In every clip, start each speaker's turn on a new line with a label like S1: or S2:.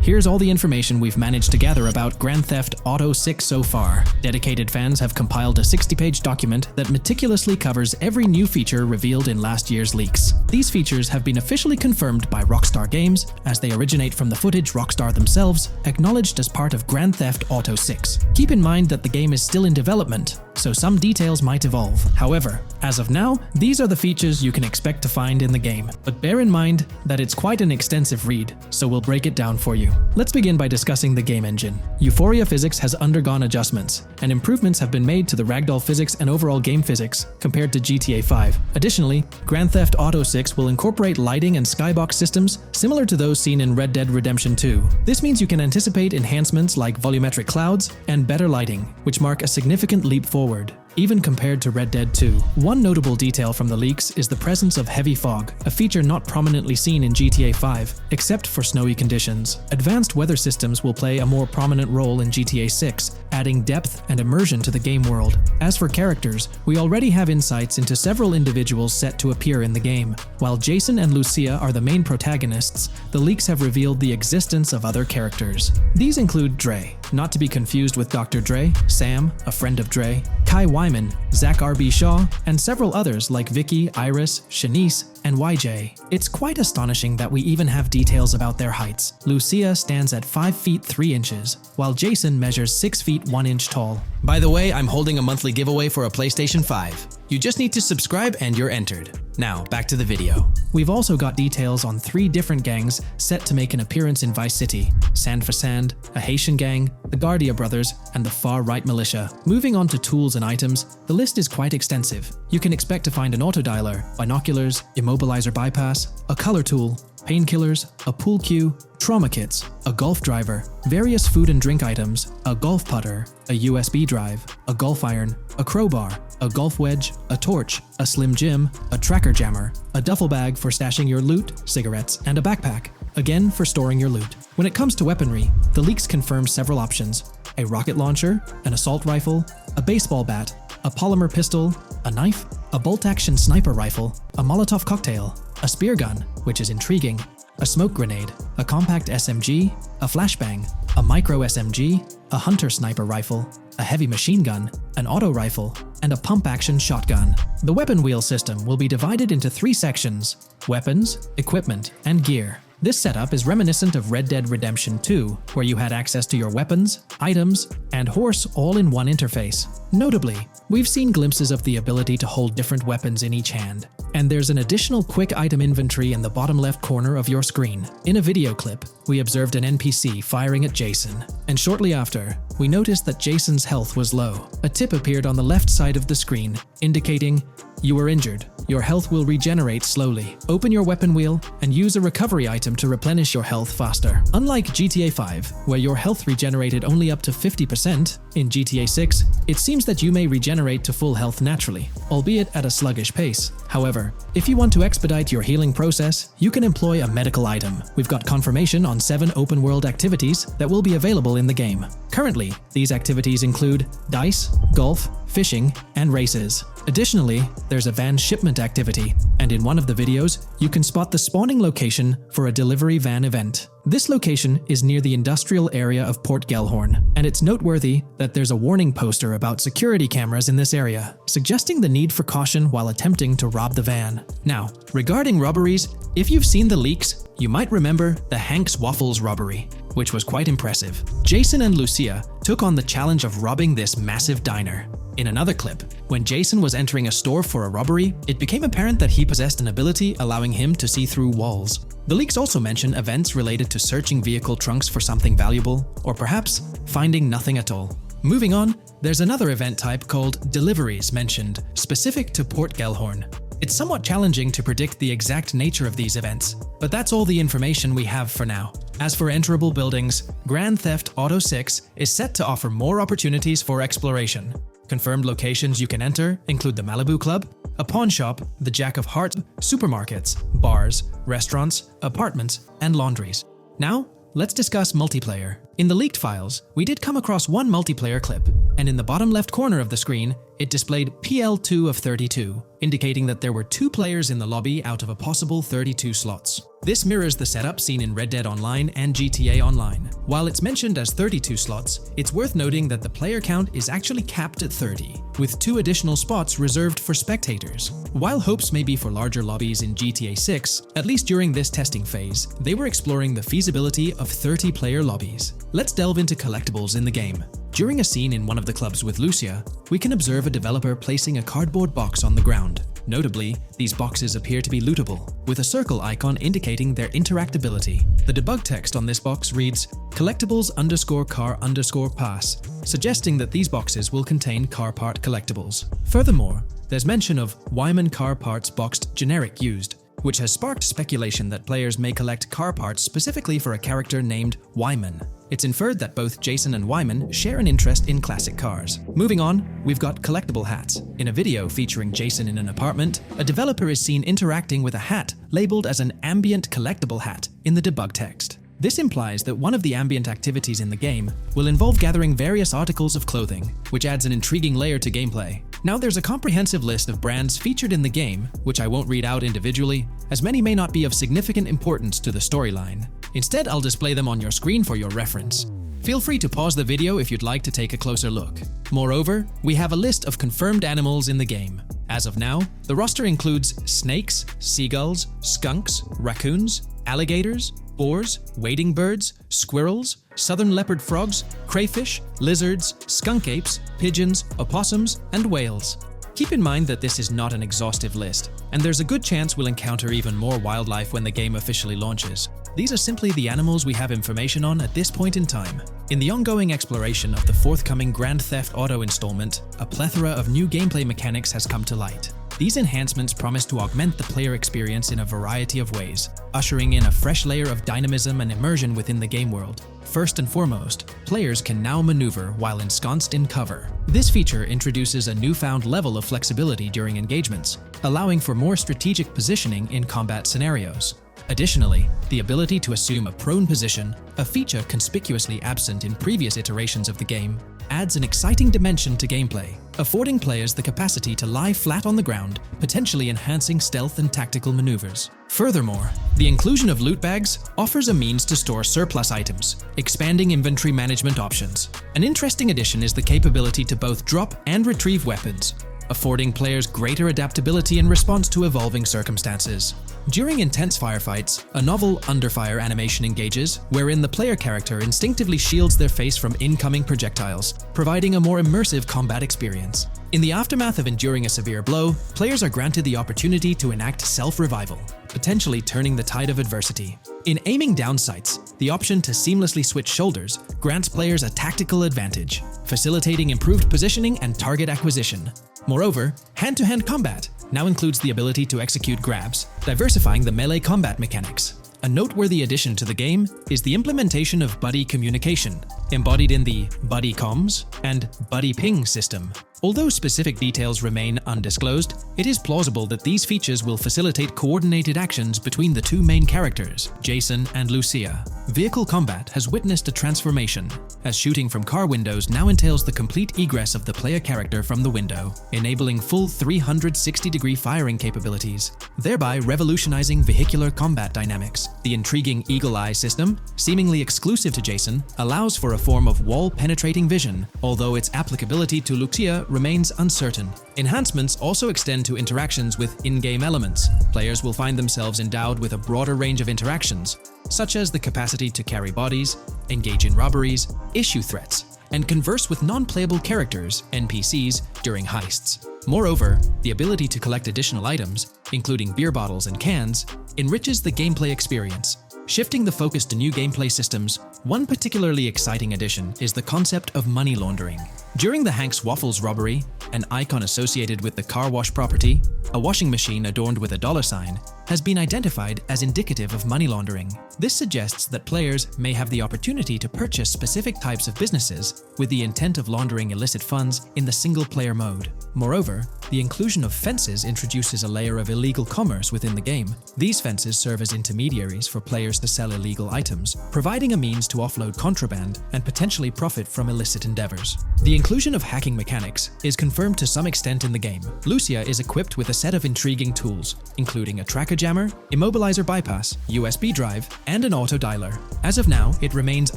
S1: Here's all the information we've managed to gather about Grand Theft Auto 6 so far. Dedicated fans have compiled a 60-page document that meticulously covers every new feature revealed in last year's leaks. These features have been officially confirmed by Rockstar Games, as they originate from the footage Rockstar themselves, acknowledged as part of Grand Theft Auto 6. Keep in mind that the game is still in development, so some details might evolve. However, as of now, these are the features you can expect to find in the game. But bear in mind that it's quite an extensive read, so we'll break it down for you. Let's begin by discussing the game engine. Euphoria physics has undergone adjustments, and improvements have been made to the ragdoll physics and overall game physics compared to GTA 5. Additionally, Grand Theft Auto 6 will incorporate lighting and skybox systems similar to those seen in Red Dead Redemption 2. This means you can anticipate enhancements like volumetric clouds and better lighting, which mark a significant leap forward, even compared to Red Dead 2. One notable detail from the leaks is the presence of heavy fog, a feature not prominently seen in GTA 5, except for snowy conditions. Advanced weather systems will play a more prominent role in GTA 6, adding depth and immersion to the game world. As for characters, we already have insights into several individuals set to appear in the game. While Jason and Lucia are the main protagonists, the leaks have revealed the existence of other characters. These include Dre, not to be confused with Dr. Dre, Sam, a friend of Dre, Kai Wyman, Zach R.B. Shaw, and several others like Vicky, Iris, Shanice, and YJ. It's quite astonishing that we even have details about their heights. Lucia stands at 5 feet 3 inches, while Jason measures 6 feet 1 inch tall. By the way, I'm holding a monthly giveaway for a PlayStation 5. You just need to subscribe and you're entered. Now, back to the video. We've also got details on 3 different gangs set to make an appearance in Vice City: Sand for Sand, a Haitian gang, the Guardia Brothers, and the Far-Right Militia. Moving on to tools and items, the list is quite extensive. You can expect to find an autodialer, binoculars, immobilizer bypass, a color tool, painkillers, a pool cue, trauma kits, a golf driver, various food and drink items, a golf putter, a USB drive, a golf iron, a crowbar, a golf wedge, a torch, a slim jim, a tracker jammer, a duffel bag for stashing your loot, cigarettes, and a backpack, again for storing your loot. When it comes to weaponry, the leaks confirm several options: a rocket launcher, an assault rifle, a baseball bat, a polymer pistol, a knife, a bolt-action sniper rifle, a Molotov cocktail, a spear gun, which is intriguing, a smoke grenade, a compact SMG, a flashbang, a micro SMG, a hunter sniper rifle, a heavy machine gun, an auto rifle, and a pump-action shotgun. The weapon wheel system will be divided into 3 sections: weapons, equipment, and gear. This setup is reminiscent of Red Dead Redemption 2, where you had access to your weapons, items, and horse all in one interface. Notably, we've seen glimpses of the ability to hold different weapons in each hand, and there's an additional quick item inventory in the bottom left corner of your screen. In a video clip, we observed an NPC firing at Jason, and shortly after, we noticed that Jason's health was low. A tip appeared on the left side of the screen, indicating, "You were injured. Your health will regenerate slowly. Open your weapon wheel and use a recovery item to replenish your health faster." Unlike GTA 5, where your health regenerated only up to 50%, in GTA 6, it seems that you may regenerate to full health naturally, albeit at a sluggish pace. However, if you want to expedite your healing process, you can employ a medical item. We've got confirmation on 7 open-world activities that will be available in the game. Currently, these activities include dice, golf, fishing, and races. Additionally, there's a van shipment activity, and in one of the videos, you can spot the spawning location for a delivery van event. This location is near the industrial area of Port Gellhorn, and it's noteworthy that there's a warning poster about security cameras in this area, suggesting the need for caution while attempting to rob the van. Now, regarding robberies, if you've seen the leaks, you might remember the Hank's Waffles robbery, which was quite impressive. Jason and Lucia took on the challenge of robbing this massive diner. In another clip, when Jason was entering a store for a robbery, it became apparent that he possessed an ability allowing him to see through walls. The leaks also mention events related to searching vehicle trunks for something valuable, or perhaps finding nothing at all. Moving on, there's another event type called Deliveries mentioned, specific to Port Gellhorn. It's somewhat challenging to predict the exact nature of these events, but that's all the information we have for now. As for enterable buildings, Grand Theft Auto 6 is set to offer more opportunities for exploration. Confirmed locations you can enter include the Malibu Club, a pawn shop, the Jack of Hearts, supermarkets, bars, restaurants, apartments, and laundries. Now, let's discuss multiplayer. In the leaked files, we did come across one multiplayer clip, and in the bottom left corner of the screen, it displayed PL2 of 32, indicating that there were 2 players in the lobby out of a possible 32 slots. This mirrors the setup seen in Red Dead Online and GTA Online. While it's mentioned as 32 slots, it's worth noting that the player count is actually capped at 30, with 2 additional spots reserved for spectators. While hopes may be for larger lobbies in GTA 6, at least during this testing phase, they were exploring the feasibility of 30-player lobbies. Let's delve into collectibles in the game. During a scene in one of the clubs with Lucia, we can observe a developer placing a cardboard box on the ground. Notably, these boxes appear to be lootable, with a circle icon indicating their interactability. The debug text on this box reads, collectibles_car_pass, suggesting that these boxes will contain car part collectibles. Furthermore, there's mention of Wyman car parts boxed generic used, which has sparked speculation that players may collect car parts specifically for a character named Wyman. It's inferred that both Jason and Wyman share an interest in classic cars. Moving on, we've got collectible hats. In a video featuring Jason in an apartment, a developer is seen interacting with a hat labeled as an ambient collectible hat in the debug text. This implies that one of the ambient activities in the game will involve gathering various articles of clothing, which adds an intriguing layer to gameplay. Now there's a comprehensive list of brands featured in the game, which I won't read out individually, as many may not be of significant importance to the storyline. Instead, I'll display them on your screen for your reference. Feel free to pause the video if you'd like to take a closer look. Moreover, we have a list of confirmed animals in the game. As of now, the roster includes snakes, seagulls, skunks, raccoons, alligators, boars, wading birds, squirrels, southern leopard frogs, crayfish, lizards, skunk apes, pigeons, opossums, and whales. Keep in mind that this is not an exhaustive list, and there's a good chance we'll encounter even more wildlife when the game officially launches. These are simply the animals we have information on at this point in time. In the ongoing exploration of the forthcoming Grand Theft Auto installment, a plethora of new gameplay mechanics has come to light. These enhancements promise to augment the player experience in a variety of ways, ushering in a fresh layer of dynamism and immersion within the game world. First and foremost, players can now maneuver while ensconced in cover. This feature introduces a newfound level of flexibility during engagements, allowing for more strategic positioning in combat scenarios. Additionally, the ability to assume a prone position, a feature conspicuously absent in previous iterations of the game, adds an exciting dimension to gameplay, affording players the capacity to lie flat on the ground, potentially enhancing stealth and tactical maneuvers. Furthermore, the inclusion of loot bags offers a means to store surplus items, expanding inventory management options. An interesting addition is the capability to both drop and retrieve weapons, affording players greater adaptability in response to evolving circumstances. During intense firefights, a novel under-fire animation engages, wherein the player character instinctively shields their face from incoming projectiles, providing a more immersive combat experience. In the aftermath of enduring a severe blow, players are granted the opportunity to enact self-revival, potentially turning the tide of adversity. In aiming down sights, the option to seamlessly switch shoulders grants players a tactical advantage, facilitating improved positioning and target acquisition. Moreover, hand-to-hand combat now includes the ability to execute grabs, diversifying the melee combat mechanics. A noteworthy addition to the game is the implementation of buddy communication, embodied in the Buddy Comms and Buddy Ping system. Although specific details remain undisclosed, it is plausible that these features will facilitate coordinated actions between the two main characters, Jason and Lucia. Vehicle combat has witnessed a transformation, as shooting from car windows now entails the complete egress of the player character from the window, enabling full 360-degree firing capabilities, thereby revolutionizing vehicular combat dynamics. The intriguing Eagle Eye system, seemingly exclusive to Jason, allows for a form of wall-penetrating vision, although its applicability to Lucia remains uncertain. Enhancements also extend to interactions with in-game elements. Players will find themselves endowed with a broader range of interactions, such as the capacity to carry bodies, engage in robberies, issue threats, and converse with non-playable characters, NPCs, during heists. Moreover, the ability to collect additional items, including beer bottles and cans, enriches the gameplay experience. Shifting the focus to new gameplay systems, one particularly exciting addition is the concept of money laundering. During the Hank's Waffles robbery, an icon associated with the car wash property, a washing machine adorned with a dollar sign, has been identified as indicative of money laundering. This suggests that players may have the opportunity to purchase specific types of businesses with the intent of laundering illicit funds in the single-player mode. Moreover, the inclusion of fences introduces a layer of illegal commerce within the game. These fences serve as intermediaries for players to sell illegal items, providing a means to offload contraband and potentially profit from illicit endeavors. The inclusion of hacking mechanics is confirmed to some extent in the game. Lucia is equipped with a set of intriguing tools, including a tracker locker jammer, immobilizer bypass, USB drive, and an auto dialer. As of now, it remains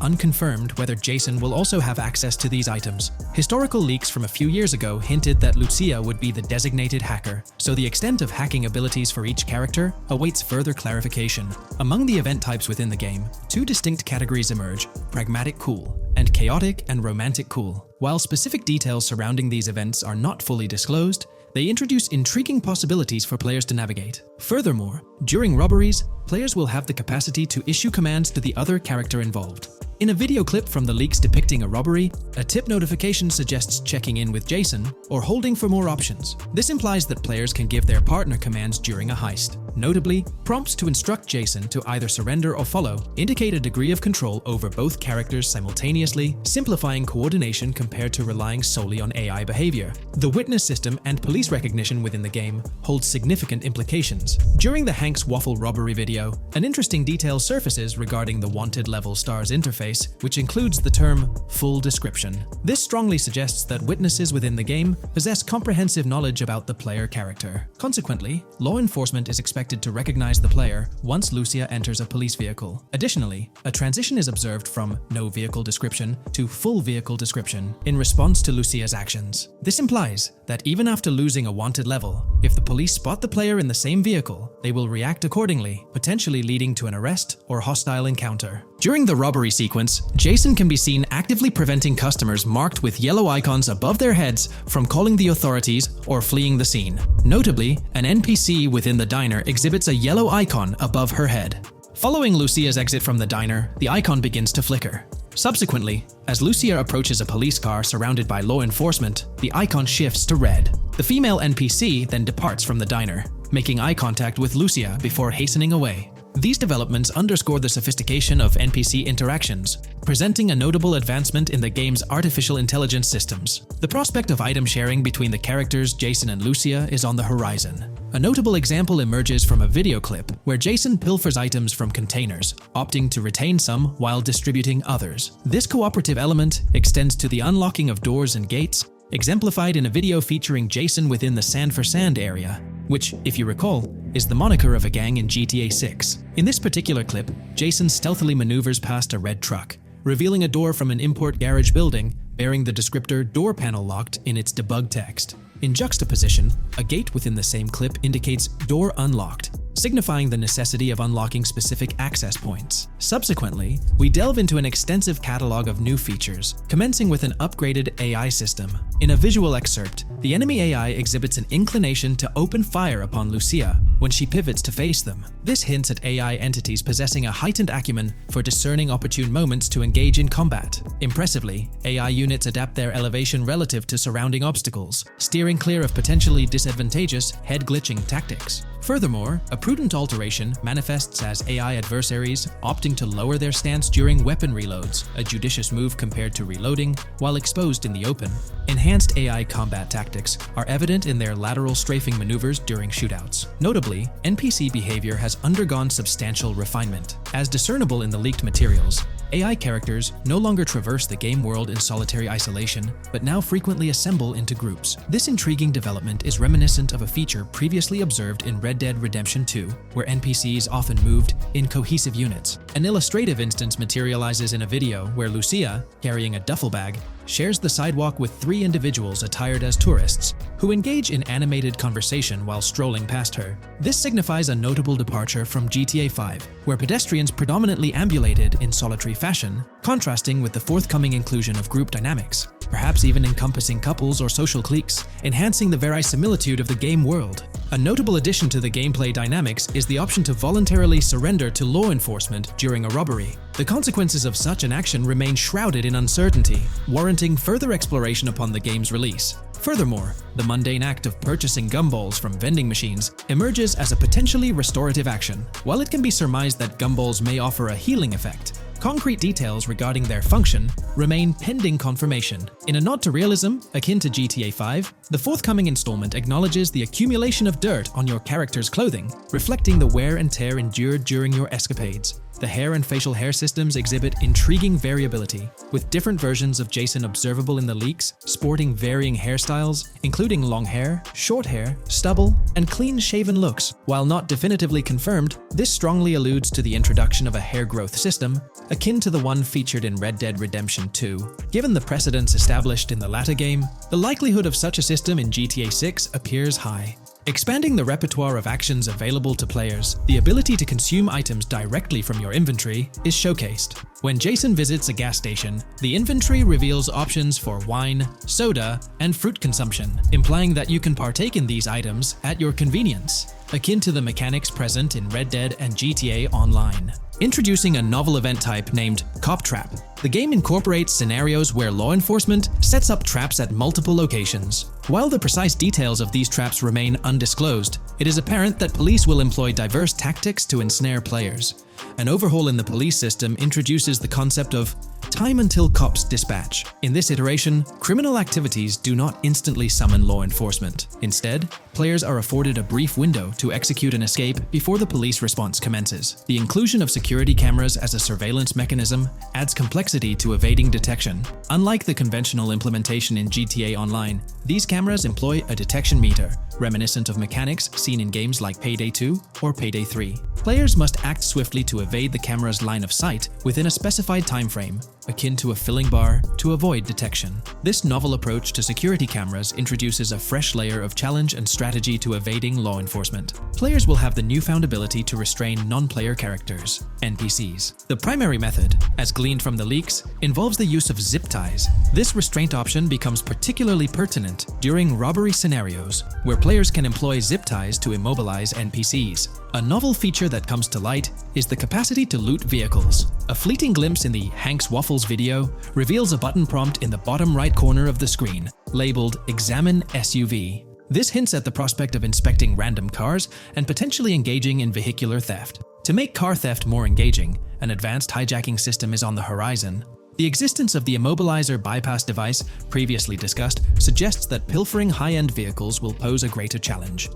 S1: unconfirmed whether Jason will also have access to these items. Historical leaks from a few years ago hinted that Lucia would be the designated hacker, so the extent of hacking abilities for each character awaits further clarification. Among the event types within the game, two distinct categories emerge: pragmatic cool and chaotic and romantic cool. While specific details surrounding these events are not fully disclosed, they introduce intriguing possibilities for players to navigate. Furthermore, during robberies, players will have the capacity to issue commands to the other character involved. In a video clip from the leaks depicting a robbery, a tip notification suggests checking in with Jason or holding for more options. This implies that players can give their partner commands during a heist. Notably, prompts to instruct Jason to either surrender or follow indicate a degree of control over both characters simultaneously, simplifying coordination compared to relying solely on AI behavior. The witness system and police recognition within the game hold significant implications. During the Hank's Waffle robbery video, an interesting detail surfaces regarding the wanted level stars interface, which includes the term full description. This strongly suggests that witnesses within the game possess comprehensive knowledge about the player character. Consequently, law enforcement is expected to recognize the player once Lucia enters a police vehicle. Additionally, a transition is observed from no vehicle description to full vehicle description in response to Lucia's actions. This implies that even after losing a wanted level, if the police spot the player in the same vehicle, they will react accordingly, potentially leading to an arrest or hostile encounter. During the robbery sequence, Jason can be seen actively preventing customers marked with yellow icons above their heads from calling the authorities or fleeing the scene. Notably, an NPC within the diner exhibits a yellow icon above her head. Following Lucia's exit from the diner, the icon begins to flicker. Subsequently, as Lucia approaches a police car surrounded by law enforcement, the icon shifts to red. The female NPC then departs from the diner, making eye contact with Lucia before hastening away. These developments underscore the sophistication of NPC interactions, presenting a notable advancement in the game's artificial intelligence systems. The prospect of item sharing between the characters Jason and Lucia is on the horizon. A notable example emerges from a video clip where Jason pilfers items from containers, opting to retain some while distributing others. This cooperative element extends to the unlocking of doors and gates, exemplified in a video featuring Jason within the Sand for Sand area, which, if you recall, is the moniker of a gang in GTA 6. In this particular clip, Jason stealthily maneuvers past a red truck, revealing a door from an import garage building bearing the descriptor "door panel locked" in its debug text. In juxtaposition, a gate within the same clip indicates "door unlocked," signifying the necessity of unlocking specific access points. Subsequently, we delve into an extensive catalog of new features, commencing with an upgraded AI system. In a visual excerpt, the enemy AI exhibits an inclination to open fire upon Lucia when she pivots to face them. This hints at AI entities possessing a heightened acumen for discerning opportune moments to engage in combat. Impressively, AI units adapt their elevation relative to surrounding obstacles, steering clear of potentially disadvantageous head-glitching tactics. Furthermore, a prudent alteration manifests as AI adversaries opting to lower their stance during weapon reloads, a judicious move compared to reloading while exposed in the open. Enhanced AI combat tactics are evident in their lateral strafing maneuvers during shootouts. Notably, NPC behavior has undergone substantial refinement. As discernible in the leaked materials, AI characters no longer traverse the game world in solitary isolation, but now frequently assemble into groups. This intriguing development is reminiscent of a feature previously observed in Red Dead Redemption 2, where NPCs often moved in cohesive units. An illustrative instance materializes in a video where Lucia, carrying a duffel bag, shares the sidewalk with 3 individuals attired as tourists, who engage in animated conversation while strolling past her. This signifies a notable departure from GTA 5, where pedestrians predominantly ambulated in solitary fashion, contrasting with the forthcoming inclusion of group dynamics, perhaps even encompassing couples or social cliques, enhancing the verisimilitude of the game world. A notable addition to the gameplay dynamics is the option to voluntarily surrender to law enforcement during a robbery. The consequences of such an action remain shrouded in uncertainty, warranting further exploration upon the game's release. Furthermore, the mundane act of purchasing gumballs from vending machines emerges as a potentially restorative action. While it can be surmised that gumballs may offer a healing effect, concrete details regarding their function remain pending confirmation. In a nod to realism, akin to GTA 5, the forthcoming installment acknowledges the accumulation of dirt on your character's clothing, reflecting the wear and tear endured during your escapades. The hair and facial hair systems exhibit intriguing variability, with different versions of Jason observable in the leaks, sporting varying hairstyles, including long hair, short hair, stubble, and clean-shaven looks. While not definitively confirmed, this strongly alludes to the introduction of a hair growth system, akin to the one featured in Red Dead Redemption 2. Given the precedents established in the latter game, the likelihood of such a system in GTA 6 appears high. Expanding the repertoire of actions available to players, the ability to consume items directly from your inventory is showcased. When Jason visits a gas station, the inventory reveals options for wine, soda, and fruit consumption, implying that you can partake in these items at your convenience, akin to the mechanics present in Red Dead and GTA Online. Introducing a novel event type named Cop Trap, the game incorporates scenarios where law enforcement sets up traps at multiple locations. While the precise details of these traps remain undisclosed, it is apparent that police will employ diverse tactics to ensnare players. An overhaul in the police system introduces the concept of time until cops dispatch. In this iteration, criminal activities do not instantly summon law enforcement. Instead, players are afforded a brief window to execute an escape before the police response commences. The inclusion of security cameras as a surveillance mechanism adds complexity to evading detection. Unlike the conventional implementation in GTA Online, these cameras employ a detection meter, reminiscent of mechanics seen in games like Payday 2 or Payday 3. Players must act swiftly to evade the camera's line of sight within a specified time frame, akin to a filling bar, to avoid detection. This novel approach to security cameras introduces a fresh layer of challenge and strategy to evading law enforcement. Players will have the newfound ability to restrain non-player characters, NPCs. The primary method, as gleaned from the leaks, involves the use of zip ties. This restraint option becomes particularly pertinent during robbery scenarios, where players can employ zip ties to immobilize NPCs. A novel feature that comes to light is the capacity to loot vehicles. A fleeting glimpse in the Hank's Waffles video reveals a button prompt in the bottom right corner of the screen, labeled Examine SUV. This hints at the prospect of inspecting random cars and potentially engaging in vehicular theft. To make car theft more engaging, an advanced hijacking system is on the horizon. The existence of the immobilizer bypass device, previously discussed, suggests that pilfering high-end vehicles will pose a greater challenge.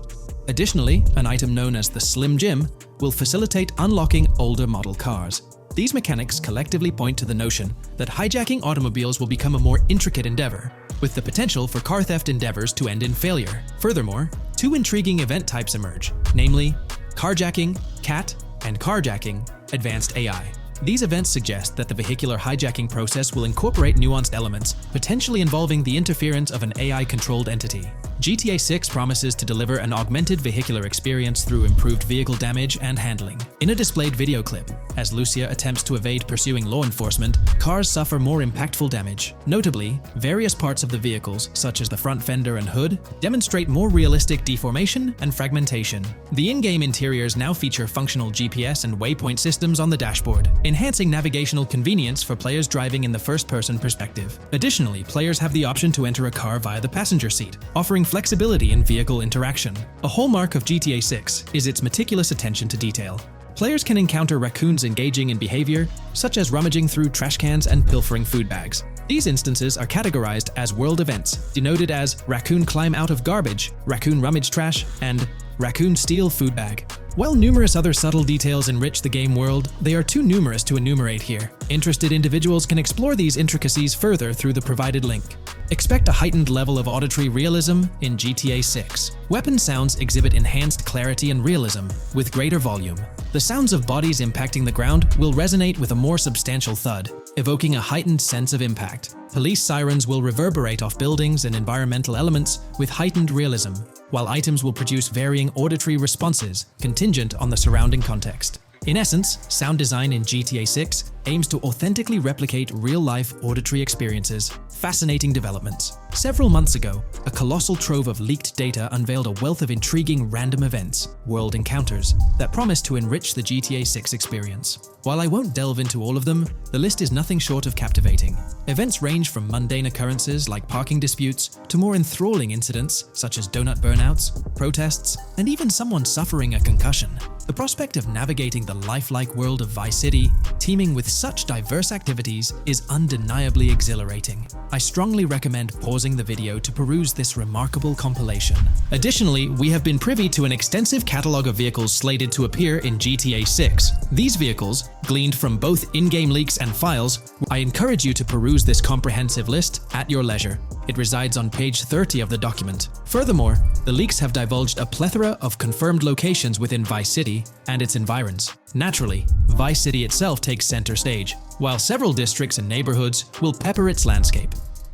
S1: Additionally, an item known as the Slim Jim will facilitate unlocking older model cars. These mechanics collectively point to the notion that hijacking automobiles will become a more intricate endeavor, with the potential for car theft endeavors to end in failure. Furthermore, two intriguing event types emerge, namely carjacking, CAT, and carjacking, advanced AI. These events suggest that the vehicular hijacking process will incorporate nuanced elements, potentially involving the interference of an AI-controlled entity. GTA 6 promises to deliver an augmented vehicular experience through improved vehicle damage and handling. In a displayed video clip, as Lucia attempts to evade pursuing law enforcement, cars suffer more impactful damage. Notably, various parts of the vehicles, such as the front fender and hood, demonstrate more realistic deformation and fragmentation. The in-game interiors now feature functional GPS and waypoint systems on the dashboard, enhancing navigational convenience for players driving in the first-person perspective. Additionally, players have the option to enter a car via the passenger seat, offering flexibility in vehicle interaction. A hallmark of GTA 6 is its meticulous attention to detail. Players can encounter raccoons engaging in behavior, such as rummaging through trash cans and pilfering food bags. These instances are categorized as world events, denoted as raccoon climb out of garbage, raccoon rummage trash, and raccoon steal food bag. While numerous other subtle details enrich the game world, they are too numerous to enumerate here. Interested individuals can explore these intricacies further through the provided link. Expect a heightened level of auditory realism in GTA 6. Weapon sounds exhibit enhanced clarity and realism, with greater volume. The sounds of bodies impacting the ground will resonate with a more substantial thud, evoking a heightened sense of impact. Police sirens will reverberate off buildings and environmental elements with heightened realism, while items will produce varying auditory responses contingent on the surrounding context. In essence, sound design in GTA 6 aims to authentically replicate real-life auditory experiences. Fascinating developments. Several months ago, a colossal trove of leaked data unveiled a wealth of intriguing random events, world encounters, that promise to enrich the GTA 6 experience. While I won't delve into all of them, the list is nothing short of captivating. Events range from mundane occurrences like parking disputes to more enthralling incidents such as donut burnouts, protests, and even someone suffering a concussion. The prospect of navigating the lifelike world of Vice City, teeming with such diverse activities, is undeniably exhilarating. I strongly recommend pausing the video to peruse this remarkable compilation. Additionally, we have been privy to an extensive catalog of vehicles slated to appear in GTA 6. These vehicles, gleaned from both in-game leaks and files, I encourage you to peruse this comprehensive list at your leisure. It resides on page 30 of the document. Furthermore, the leaks have divulged a plethora of confirmed locations within Vice City and its environs. Naturally, Vice City itself takes center stage, while several districts and neighborhoods will pepper its landscape.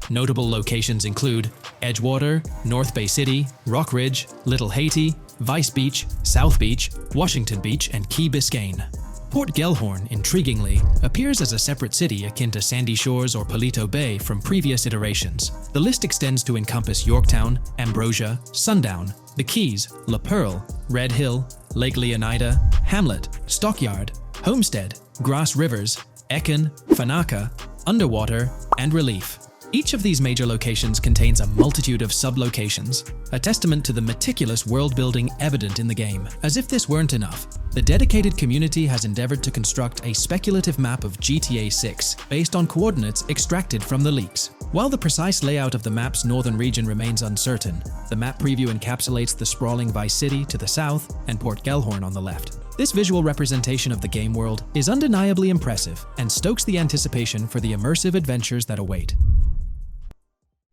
S1: Notable locations include Edgewater, North Bay City, Rock Ridge, Little Haiti, Vice Beach, South Beach, Washington Beach, and Key Biscayne. Port Gellhorn, intriguingly, appears as a separate city akin to Sandy Shores or Palito Bay from previous iterations. The list extends to encompass Yorktown, Ambrosia, Sundown, the Keys, La Pearl, Red Hill, Lake Leonida, Hamlet, Stockyard, Homestead, Grass Rivers, Ekin, Fanaka, Underwater, and Relief. Each of these major locations contains a multitude of sub-locations, a testament to the meticulous world-building evident in the game. As if this weren't enough, the dedicated community has endeavored to construct a speculative map of GTA 6 based on coordinates extracted from the leaks. While the precise layout of the map's northern region remains uncertain, the map preview encapsulates the sprawling Vice City to the south and Port Gellhorn on the left. This visual representation of the game world is undeniably impressive and stokes the anticipation for the immersive adventures that await.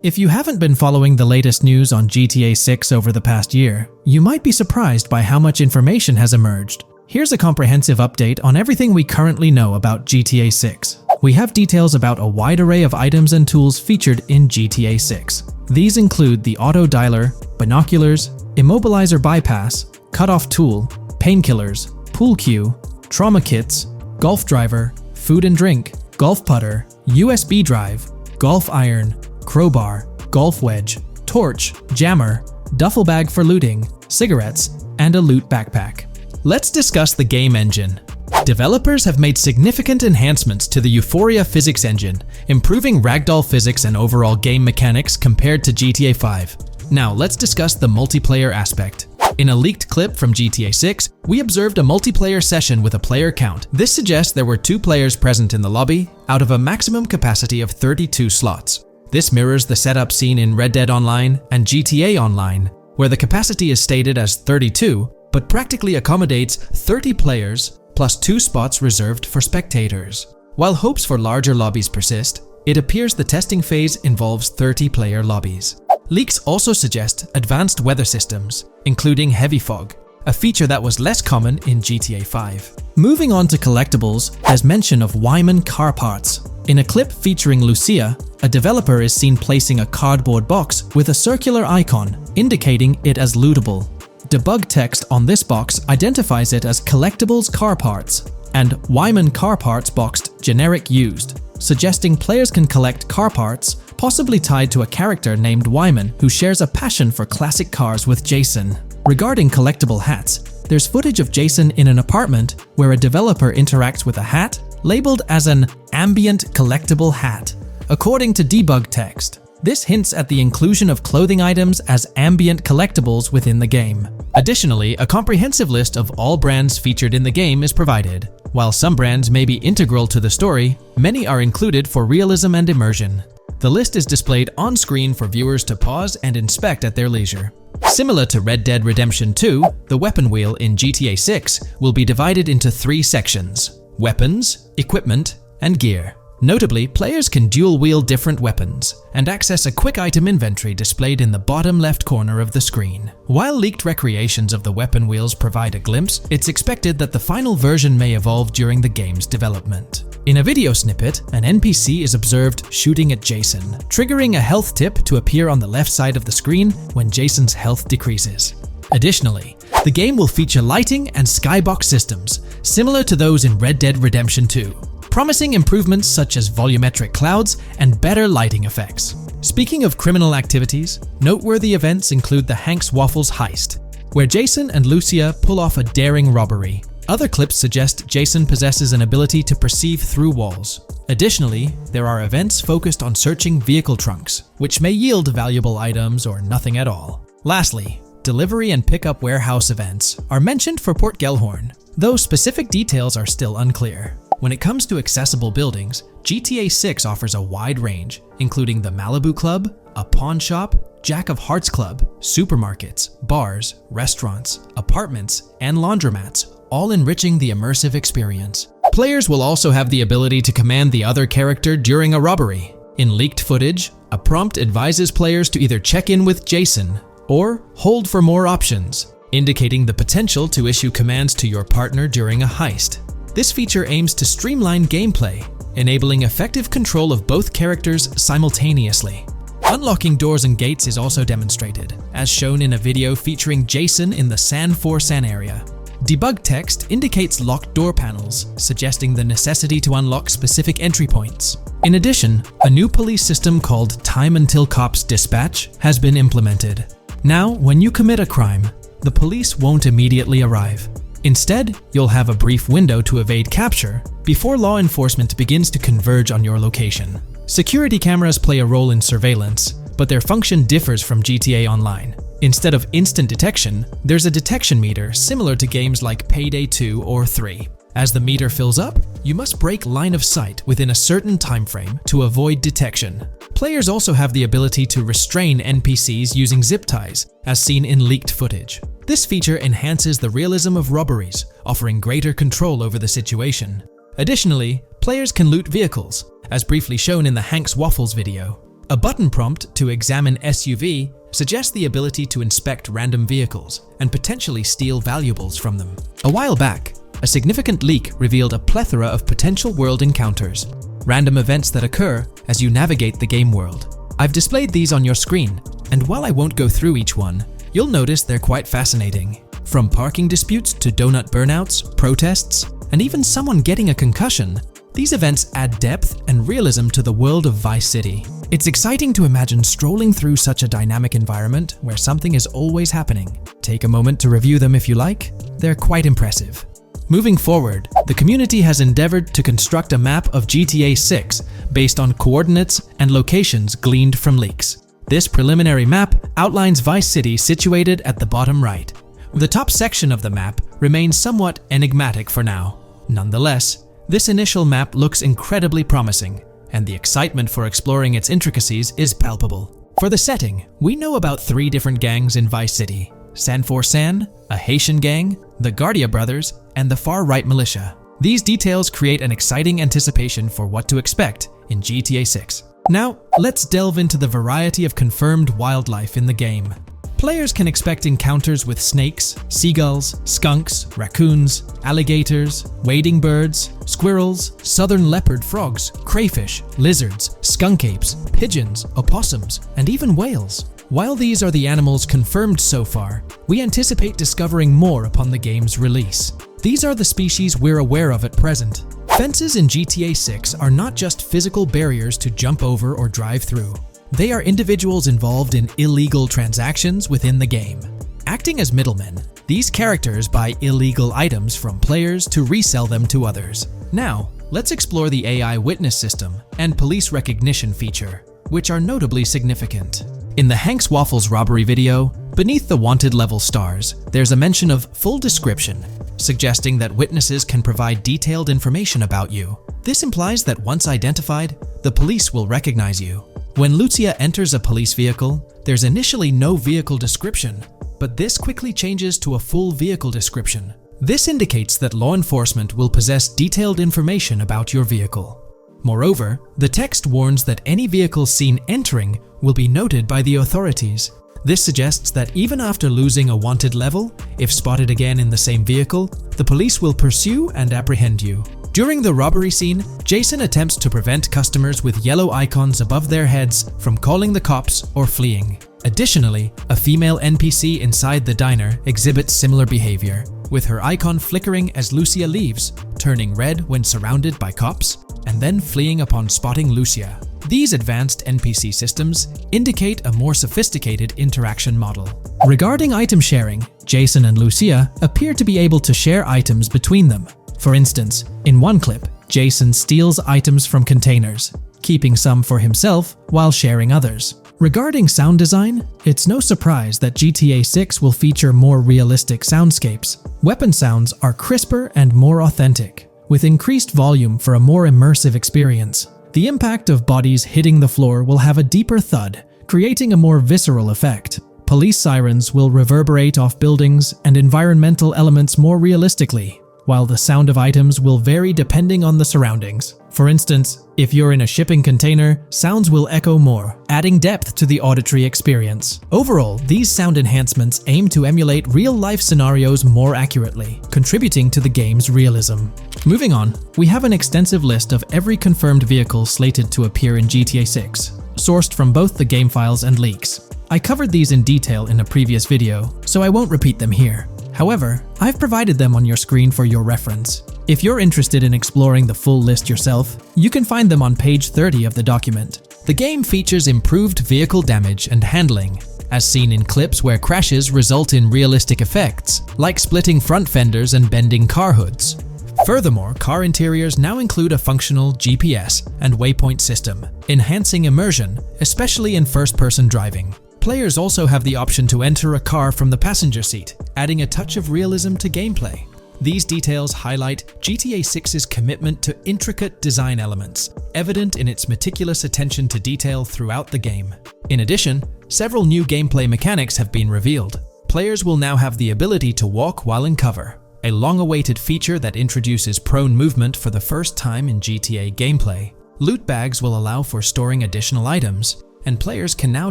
S1: If you haven't been following the latest news on GTA 6 over the past year, you might be surprised by how much information has emerged. Here's a comprehensive update on everything we currently know about GTA 6. We have details about a wide array of items and tools featured in GTA 6. These include the auto dialer, binoculars, immobilizer bypass, cutoff tool, painkillers, pool cue, trauma kits, golf driver, food and drink, golf putter, USB drive, golf iron, crowbar, golf wedge, torch, jammer, duffel bag for looting, cigarettes, and a loot backpack. Let's discuss the game engine. Developers have made significant enhancements to the Euphoria physics engine, improving ragdoll physics and overall game mechanics compared to GTA 5. Now let's discuss the multiplayer aspect. In a leaked clip from GTA 6, we observed a multiplayer session with a player count. This suggests there were 2 players present in the lobby, out of a maximum capacity of 32 slots. This mirrors the setup seen in Red Dead Online and GTA Online, where the capacity is stated as 32, but practically accommodates 30 players plus 2 spots reserved for spectators. While hopes for larger lobbies persist, it appears the testing phase involves 30-player lobbies. Leaks also suggest advanced weather systems, including heavy fog, a feature that was less common in GTA 5. Moving on to collectibles, there's mention of Wyman car parts. In a clip featuring Lucia, a developer is seen placing a cardboard box with a circular icon, indicating it as lootable. Debug text on this box identifies it as Collectibles car parts and Wyman car parts boxed generic used, suggesting players can collect car parts, possibly tied to a character named Wyman who shares a passion for classic cars with Jason. Regarding collectible hats, there's footage of Jason in an apartment where a developer interacts with a hat labeled as an ambient collectible hat. According to debug text, this hints at the inclusion of clothing items as ambient collectibles within the game. Additionally, a comprehensive list of all brands featured in the game is provided. While some brands may be integral to the story, many are included for realism and immersion. The list is displayed on screen for viewers to pause and inspect at their leisure. Similar to Red Dead Redemption 2, the weapon wheel in GTA 6 will be divided into 3 sections: weapons, equipment, and gear. Notably, players can dual-wield different weapons and access a quick item inventory displayed in the bottom left corner of the screen. While leaked recreations of the weapon wheels provide a glimpse, it's expected that the final version may evolve during the game's development. In a video snippet, an NPC is observed shooting at Jason, triggering a health tip to appear on the left side of the screen when Jason's health decreases. Additionally, the game will feature lighting and skybox systems, similar to those in Red Dead Redemption 2. Promising improvements such as volumetric clouds and better lighting effects. Speaking of criminal activities, noteworthy events include the Hank's Waffles heist, where Jason and Lucia pull off a daring robbery. Other clips suggest Jason possesses an ability to perceive through walls. Additionally, there are events focused on searching vehicle trunks, which may yield valuable items or nothing at all. Lastly, delivery and pickup warehouse events are mentioned for Port Gellhorn, though specific details are still unclear. When it comes to accessible buildings, GTA 6 offers a wide range, including the Malibu Club, a pawn shop, Jack of Hearts Club, supermarkets, bars, restaurants, apartments, and laundromats, all enriching the immersive experience. Players will also have the ability to command the other character during a robbery. In leaked footage, a prompt advises players to either check in with Jason or hold for more options, indicating the potential to issue commands to your partner during a heist. This feature aims to streamline gameplay, enabling effective control of both characters simultaneously. Unlocking doors and gates is also demonstrated, as shown in a video featuring Jason in the San San area. Debug text indicates locked door panels, suggesting the necessity to unlock specific entry points. In addition, a new police system called Time Until Cops Dispatch has been implemented. Now, when you commit a crime, the police won't immediately arrive. Instead, you'll have a brief window to evade capture before law enforcement begins to converge on your location. Security cameras play a role in surveillance, but their function differs from GTA Online. Instead of instant detection, there's a detection meter similar to games like Payday 2 or 3. As the meter fills up, you must break line of sight within a certain time frame to avoid detection. Players also have the ability to restrain NPCs using zip ties, as seen in leaked footage. This feature enhances the realism of robberies, offering greater control over the situation. Additionally, players can loot vehicles, as briefly shown in the Hank's Waffles video. A button prompt to examine SUV suggests the ability to inspect random vehicles and potentially steal valuables from them. A while back, a significant leak revealed a plethora of potential world encounters, random events that occur as you navigate the game world. I've displayed these on your screen, and while I won't go through each one, you'll notice they're quite fascinating. From parking disputes to donut burnouts, protests, and even someone getting a concussion, these events add depth and realism to the world of Vice City. It's exciting to imagine strolling through such a dynamic environment where something is always happening. Take a moment to review them if you like. They're quite impressive. Moving forward, the community has endeavored to construct a map of GTA 6 based on coordinates and locations gleaned from leaks. This preliminary map outlines Vice City situated at the bottom right. The top section of the map remains somewhat enigmatic for now. Nonetheless, this initial map looks incredibly promising, and the excitement for exploring its intricacies is palpable. For the setting, we know about 3 different gangs in Vice City: San San, a Haitian gang, the Guardia Brothers, and the far-right militia. These details create an exciting anticipation for what to expect in GTA 6. Now, let's delve into the variety of confirmed wildlife in the game. Players can expect encounters with snakes, seagulls, skunks, raccoons, alligators, wading birds, squirrels, southern leopard frogs, crayfish, lizards, skunk apes, pigeons, opossums, and even whales. While these are the animals confirmed so far, we anticipate discovering more upon the game's release. These are the species we're aware of at present. Fences in GTA 6 are not just physical barriers to jump over or drive through. They are individuals involved in illegal transactions within the game. Acting as middlemen, these characters buy illegal items from players to resell them to others. Now, let's explore the AI witness system and police recognition feature, which are notably significant. In the Hank's Waffles robbery video, beneath the wanted level stars, there's a mention of full description, suggesting that witnesses can provide detailed information about you. This implies that once identified, the police will recognize you. When Lucia enters a police vehicle, there's initially no vehicle description, but this quickly changes to a full vehicle description. This indicates that law enforcement will possess detailed information about your vehicle. Moreover, the text warns that any vehicle seen entering will be noted by the authorities. This suggests that even after losing a wanted level, if spotted again in the same vehicle, the police will pursue and apprehend you. During the robbery scene, Jason attempts to prevent customers with yellow icons above their heads from calling the cops or fleeing. Additionally, a female NPC inside the diner exhibits similar behavior, with her icon flickering as Lucia leaves, turning red when surrounded by cops, and then fleeing upon spotting Lucia. These advanced NPC systems indicate a more sophisticated interaction model. Regarding item sharing, Jason and Lucia appear to be able to share items between them. For instance, in one clip, Jason steals items from containers, keeping some for himself while sharing others. Regarding sound design, it's no surprise that GTA 6 will feature more realistic soundscapes. Weapon sounds are crisper and more authentic, with increased volume for a more immersive experience. The impact of bodies hitting the floor will have a deeper thud, creating a more visceral effect. Police sirens will reverberate off buildings and environmental elements more realistically, while the sound of items will vary depending on the surroundings. For instance, if you're in a shipping container, sounds will echo more, adding depth to the auditory experience. Overall, these sound enhancements aim to emulate real-life scenarios more accurately, contributing to the game's realism. Moving on, we have an extensive list of every confirmed vehicle slated to appear in GTA 6, sourced from both the game files and leaks. I covered these in detail in a previous video, so I won't repeat them here. However, I've provided them on your screen for your reference. If you're interested in exploring the full list yourself, you can find them on page 30 of the document. The game features improved vehicle damage and handling, as seen in clips where crashes result in realistic effects, like splitting front fenders and bending car hoods. Furthermore, car interiors now include a functional GPS and waypoint system, enhancing immersion, especially in first-person driving. Players also have the option to enter a car from the passenger seat, adding a touch of realism to gameplay. These details highlight GTA 6's commitment to intricate design elements, evident in its meticulous attention to detail throughout the game. In addition, several new gameplay mechanics have been revealed. Players will now have the ability to walk while in cover, a long-awaited feature that introduces prone movement for the first time in GTA gameplay. Loot bags will allow for storing additional items, and players can now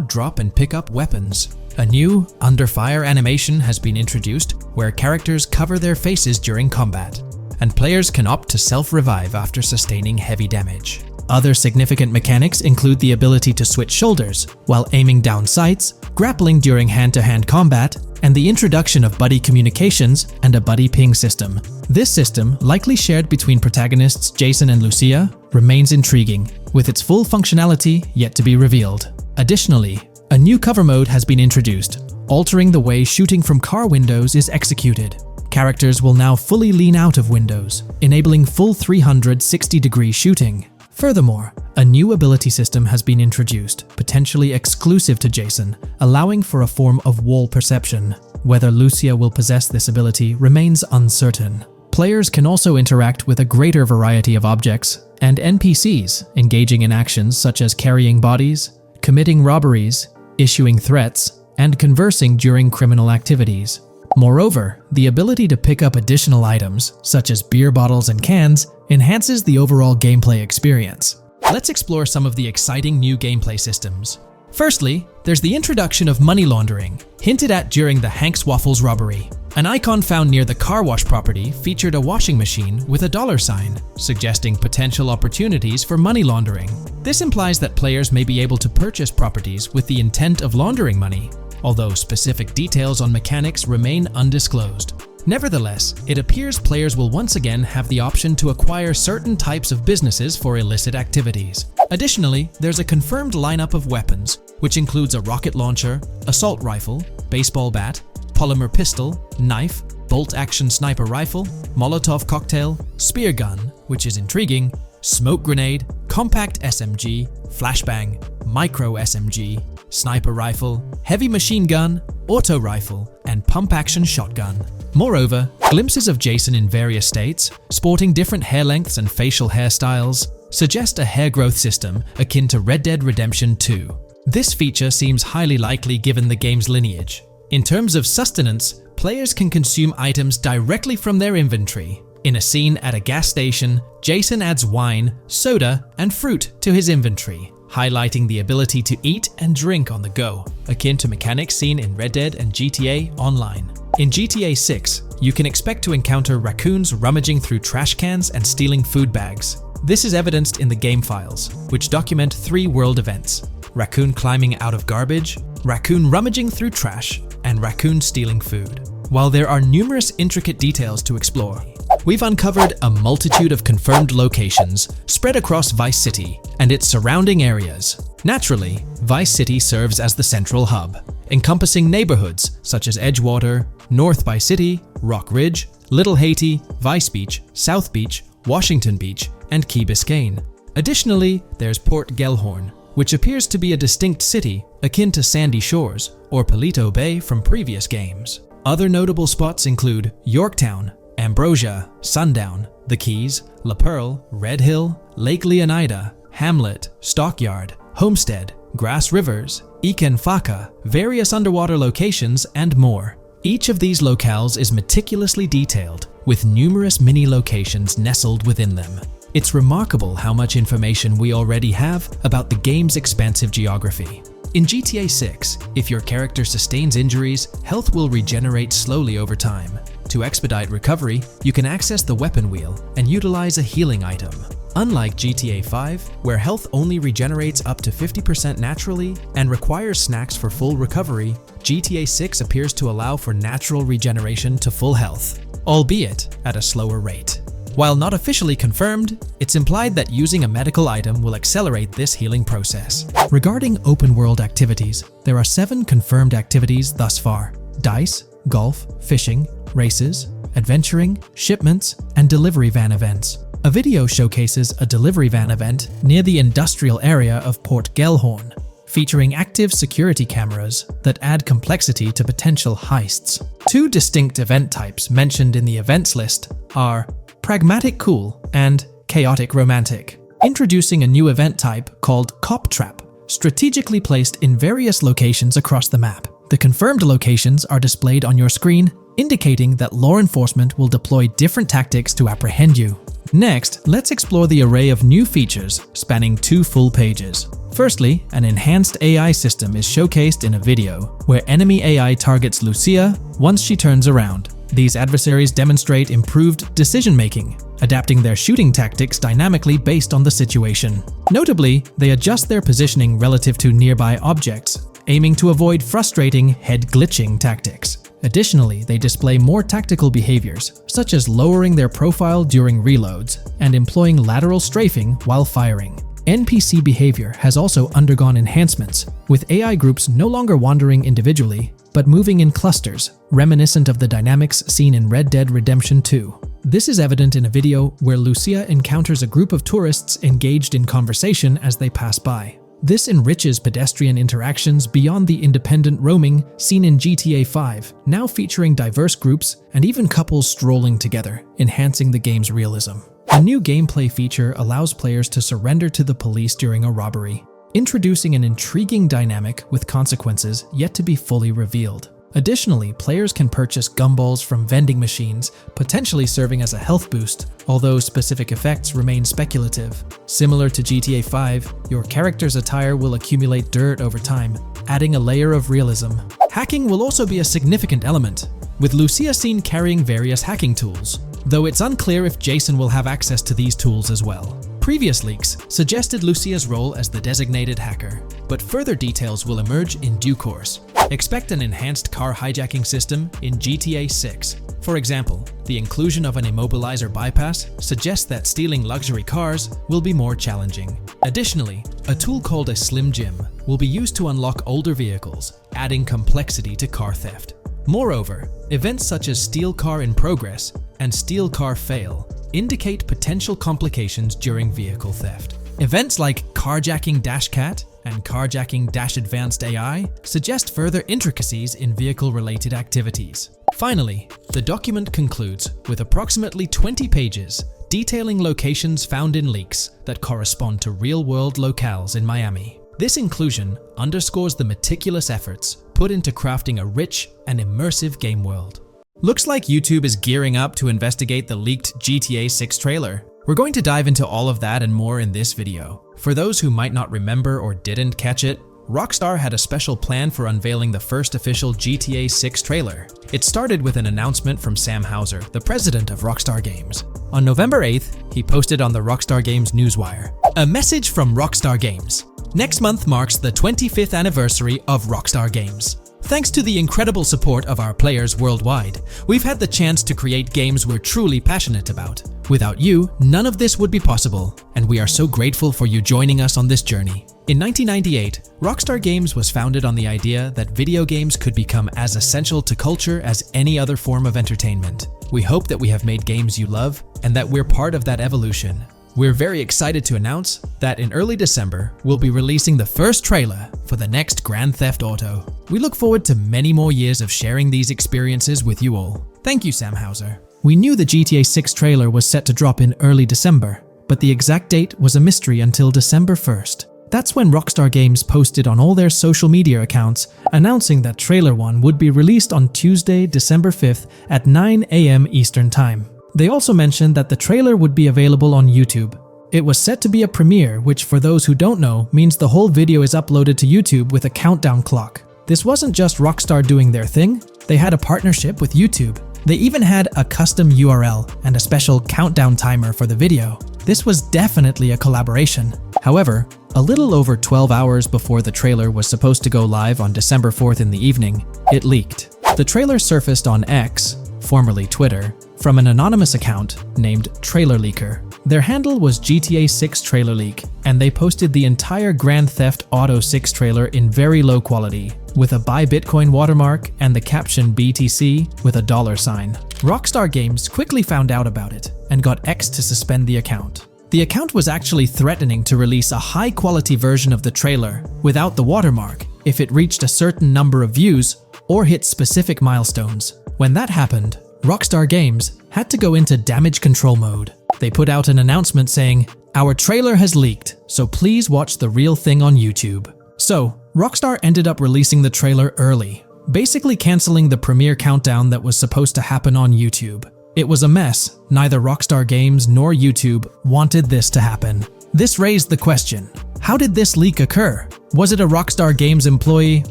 S1: drop and pick up weapons. A new under fire animation has been introduced where characters cover their faces during combat, and players can opt to self-revive after sustaining heavy damage. Other significant mechanics include the ability to switch shoulders while aiming down sights, grappling during hand-to-hand combat, and the introduction of buddy communications and a buddy ping system. This system, likely shared between protagonists Jason and Lucia, remains intriguing, with its full functionality yet to be revealed. Additionally, a new cover mode has been introduced, altering the way shooting from car windows is executed. Characters will now fully lean out of windows, enabling full 360-degree shooting. Furthermore, a new ability system has been introduced, potentially exclusive to Jason, allowing for a form of wall perception. Whether Lucia will possess this ability remains uncertain. Players can also interact with a greater variety of objects and NPCs, engaging in actions such as carrying bodies, committing robberies, issuing threats, and conversing during criminal activities. Moreover, the ability to pick up additional items, such as beer bottles and cans, enhances the overall gameplay experience. Let's explore some of the exciting new gameplay systems. Firstly, there's the introduction of money laundering, hinted at during the Hank's Waffles robbery. An icon found near the car wash property featured a washing machine with a dollar sign, suggesting potential opportunities for money laundering. This implies that players may be able to purchase properties with the intent of laundering money, although specific details on mechanics remain undisclosed. Nevertheless, it appears players will once again have the option to acquire certain types of businesses for illicit activities. Additionally, there's a confirmed lineup of weapons, which includes a rocket launcher, assault rifle, baseball bat, polymer pistol, knife, bolt-action sniper rifle, Molotov cocktail, spear gun, which is intriguing, smoke grenade, compact SMG, flashbang, micro SMG, sniper rifle, heavy machine gun, auto rifle, and pump-action shotgun. Moreover, glimpses of Jason in various states, sporting different hair lengths and facial hairstyles, suggest a hair growth system akin to Red Dead Redemption 2. This feature seems highly likely given the game's lineage. In terms of sustenance, players can consume items directly from their inventory. In a scene at a gas station, Jason adds wine, soda, and fruit to his inventory, highlighting the ability to eat and drink on the go, akin to mechanics seen in Red Dead and GTA Online. In GTA 6, you can expect to encounter raccoons rummaging through trash cans and stealing food bags. This is evidenced in the game files, which document 3 world events: raccoon climbing out of garbage, raccoon rummaging through trash, and raccoon stealing food. While there are numerous intricate details to explore, we've uncovered a multitude of confirmed locations spread across Vice City and its surrounding areas. Naturally, Vice City serves as the central hub, encompassing neighborhoods such as Edgewater, North Vice City, Rock Ridge, Little Haiti, Vice Beach, South Beach, Washington Beach, and Key Biscayne. Additionally, there's Port Gellhorn, which appears to be a distinct city akin to Sandy Shores or Palito Bay from previous games. Other notable spots include Yorktown, Ambrosia, Sundown, The Keys, La Pearl, Red Hill, Lake Leonida, Hamlet, Stockyard, Homestead, Grass Rivers, Ikenfaka, various underwater locations, and more. Each of these locales is meticulously detailed, with numerous mini locations nestled within them. It's remarkable how much information we already have about the game's expansive geography. In GTA 6, if your character sustains injuries, health will regenerate slowly over time. To expedite recovery, you can access the weapon wheel and utilize a healing item. Unlike GTA 5, where health only regenerates up to 50% naturally and requires snacks for full recovery, GTA 6 appears to allow for natural regeneration to full health, albeit at a slower rate. While not officially confirmed, it's implied that using a medical item will accelerate this healing process. Regarding open-world activities, there are 7 confirmed activities thus far: dice, golf, fishing, races, adventuring, shipments, and delivery van events. A video showcases a delivery van event near the industrial area of Port Gellhorn, featuring active security cameras that add complexity to potential heists. 2 distinct event types mentioned in the events list are Pragmatic Cool and Chaotic Romantic, introducing a new event type called Cop Trap, strategically placed in various locations across the map. The confirmed locations are displayed on your screen, indicating that law enforcement will deploy different tactics to apprehend you. Next, let's explore the array of new features spanning 2 full pages. Firstly, an enhanced AI system is showcased in a video, where enemy AI targets Lucia once she turns around. These adversaries demonstrate improved decision-making, adapting their shooting tactics dynamically based on the situation. Notably, they adjust their positioning relative to nearby objects, aiming to avoid frustrating head-glitching tactics. Additionally, they display more tactical behaviors, such as lowering their profile during reloads and employing lateral strafing while firing. NPC behavior has also undergone enhancements, with AI groups no longer wandering individually, but moving in clusters, reminiscent of the dynamics seen in Red Dead Redemption 2. This is evident in a video where Lucia encounters a group of tourists engaged in conversation as they pass by. This enriches pedestrian interactions beyond the independent roaming seen in GTA 5, now featuring diverse groups and even couples strolling together, enhancing the game's realism. A new gameplay feature allows players to surrender to the police during a robbery, introducing an intriguing dynamic with consequences yet to be fully revealed. Additionally, players can purchase gumballs from vending machines, potentially serving as a health boost, although specific effects remain speculative. Similar to GTA 5, your character's attire will accumulate dirt over time, adding a layer of realism. Hacking will also be a significant element, with Lucia seen carrying various hacking tools, though it's unclear if Jason will have access to these tools as well. Previous leaks suggested Lucia's role as the designated hacker, but further details will emerge in due course. Expect an enhanced car hijacking system in GTA 6. For example, the inclusion of an immobilizer bypass suggests that stealing luxury cars will be more challenging. Additionally, a tool called a Slim Jim will be used to unlock older vehicles, adding complexity to car theft. Moreover, events such as Steal Car in Progress and Steal Car Fail indicate potential complications during vehicle theft. Events like Carjacking Cat and Carjacking Advanced AI suggest further intricacies in vehicle-related activities. Finally, the document concludes with approximately 20 pages detailing locations found in leaks that correspond to real-world locales in Miami. This inclusion underscores the meticulous efforts put into crafting a rich and immersive game world. Looks like YouTube is gearing up to investigate the leaked GTA 6 trailer. We're going to dive into all of that and more in this video. For those who might not remember or didn't catch it, Rockstar had a special plan for unveiling the first official GTA 6 trailer. It started with an announcement from Sam Houser, the president of Rockstar Games. On November 8th, he posted on the Rockstar Games newswire, "A message from Rockstar Games. Next month marks the 25th anniversary of Rockstar Games. Thanks to the incredible support of our players worldwide, we've had the chance to create games we're truly passionate about. Without you, none of this would be possible, and we are so grateful for you joining us on this journey." In 1998, Rockstar Games was founded on the idea that video games could become as essential to culture as any other form of entertainment. We hope that we have made games you love, and that we're part of that evolution. we're very excited to announce that in early December, we'll be releasing the first trailer for the next Grand Theft Auto. We look forward to many more years of sharing these experiences with you all. Thank you, Sam Hauser. We knew the GTA 6 trailer was set to drop in early December, but the exact date was a mystery until December 1st. That's when Rockstar Games posted on all their social media accounts announcing that Trailer 1 would be released on Tuesday, December 5th at 9 a.m. Eastern Time. They also mentioned that the trailer would be available on YouTube. It was set to be a premiere, which for those who don't know, means the whole video is uploaded to YouTube with a countdown clock. This wasn't just Rockstar doing their thing, they had a partnership with YouTube. They even had a custom URL and a special countdown timer for the video. This was definitely a collaboration. However, a little over 12 hours before the trailer was supposed to go live on December 4th in the evening, it leaked. The trailer surfaced on X, formerly Twitter, from an anonymous account named Trailer Leaker. Their handle was GTA 6 Trailer Leak, and they posted the entire Grand Theft Auto 6 trailer in very low quality, with a Buy Bitcoin watermark and the caption BTC with a $sign. Rockstar Games quickly found out about it and got X to suspend the account. The account was actually threatening to release a high-quality version of the trailer without the watermark if it reached a certain number of views or hit specific milestones. When that happened, Rockstar Games had to go into damage control mode. They put out an announcement saying, "Our trailer has leaked, so please watch the real thing on YouTube." So, Rockstar ended up releasing the trailer early, basically canceling the premiere countdown that was supposed to happen on YouTube. It was a mess. Neither Rockstar Games nor YouTube wanted this to happen. This raised the question, how did this leak occur? Was it a Rockstar Games employee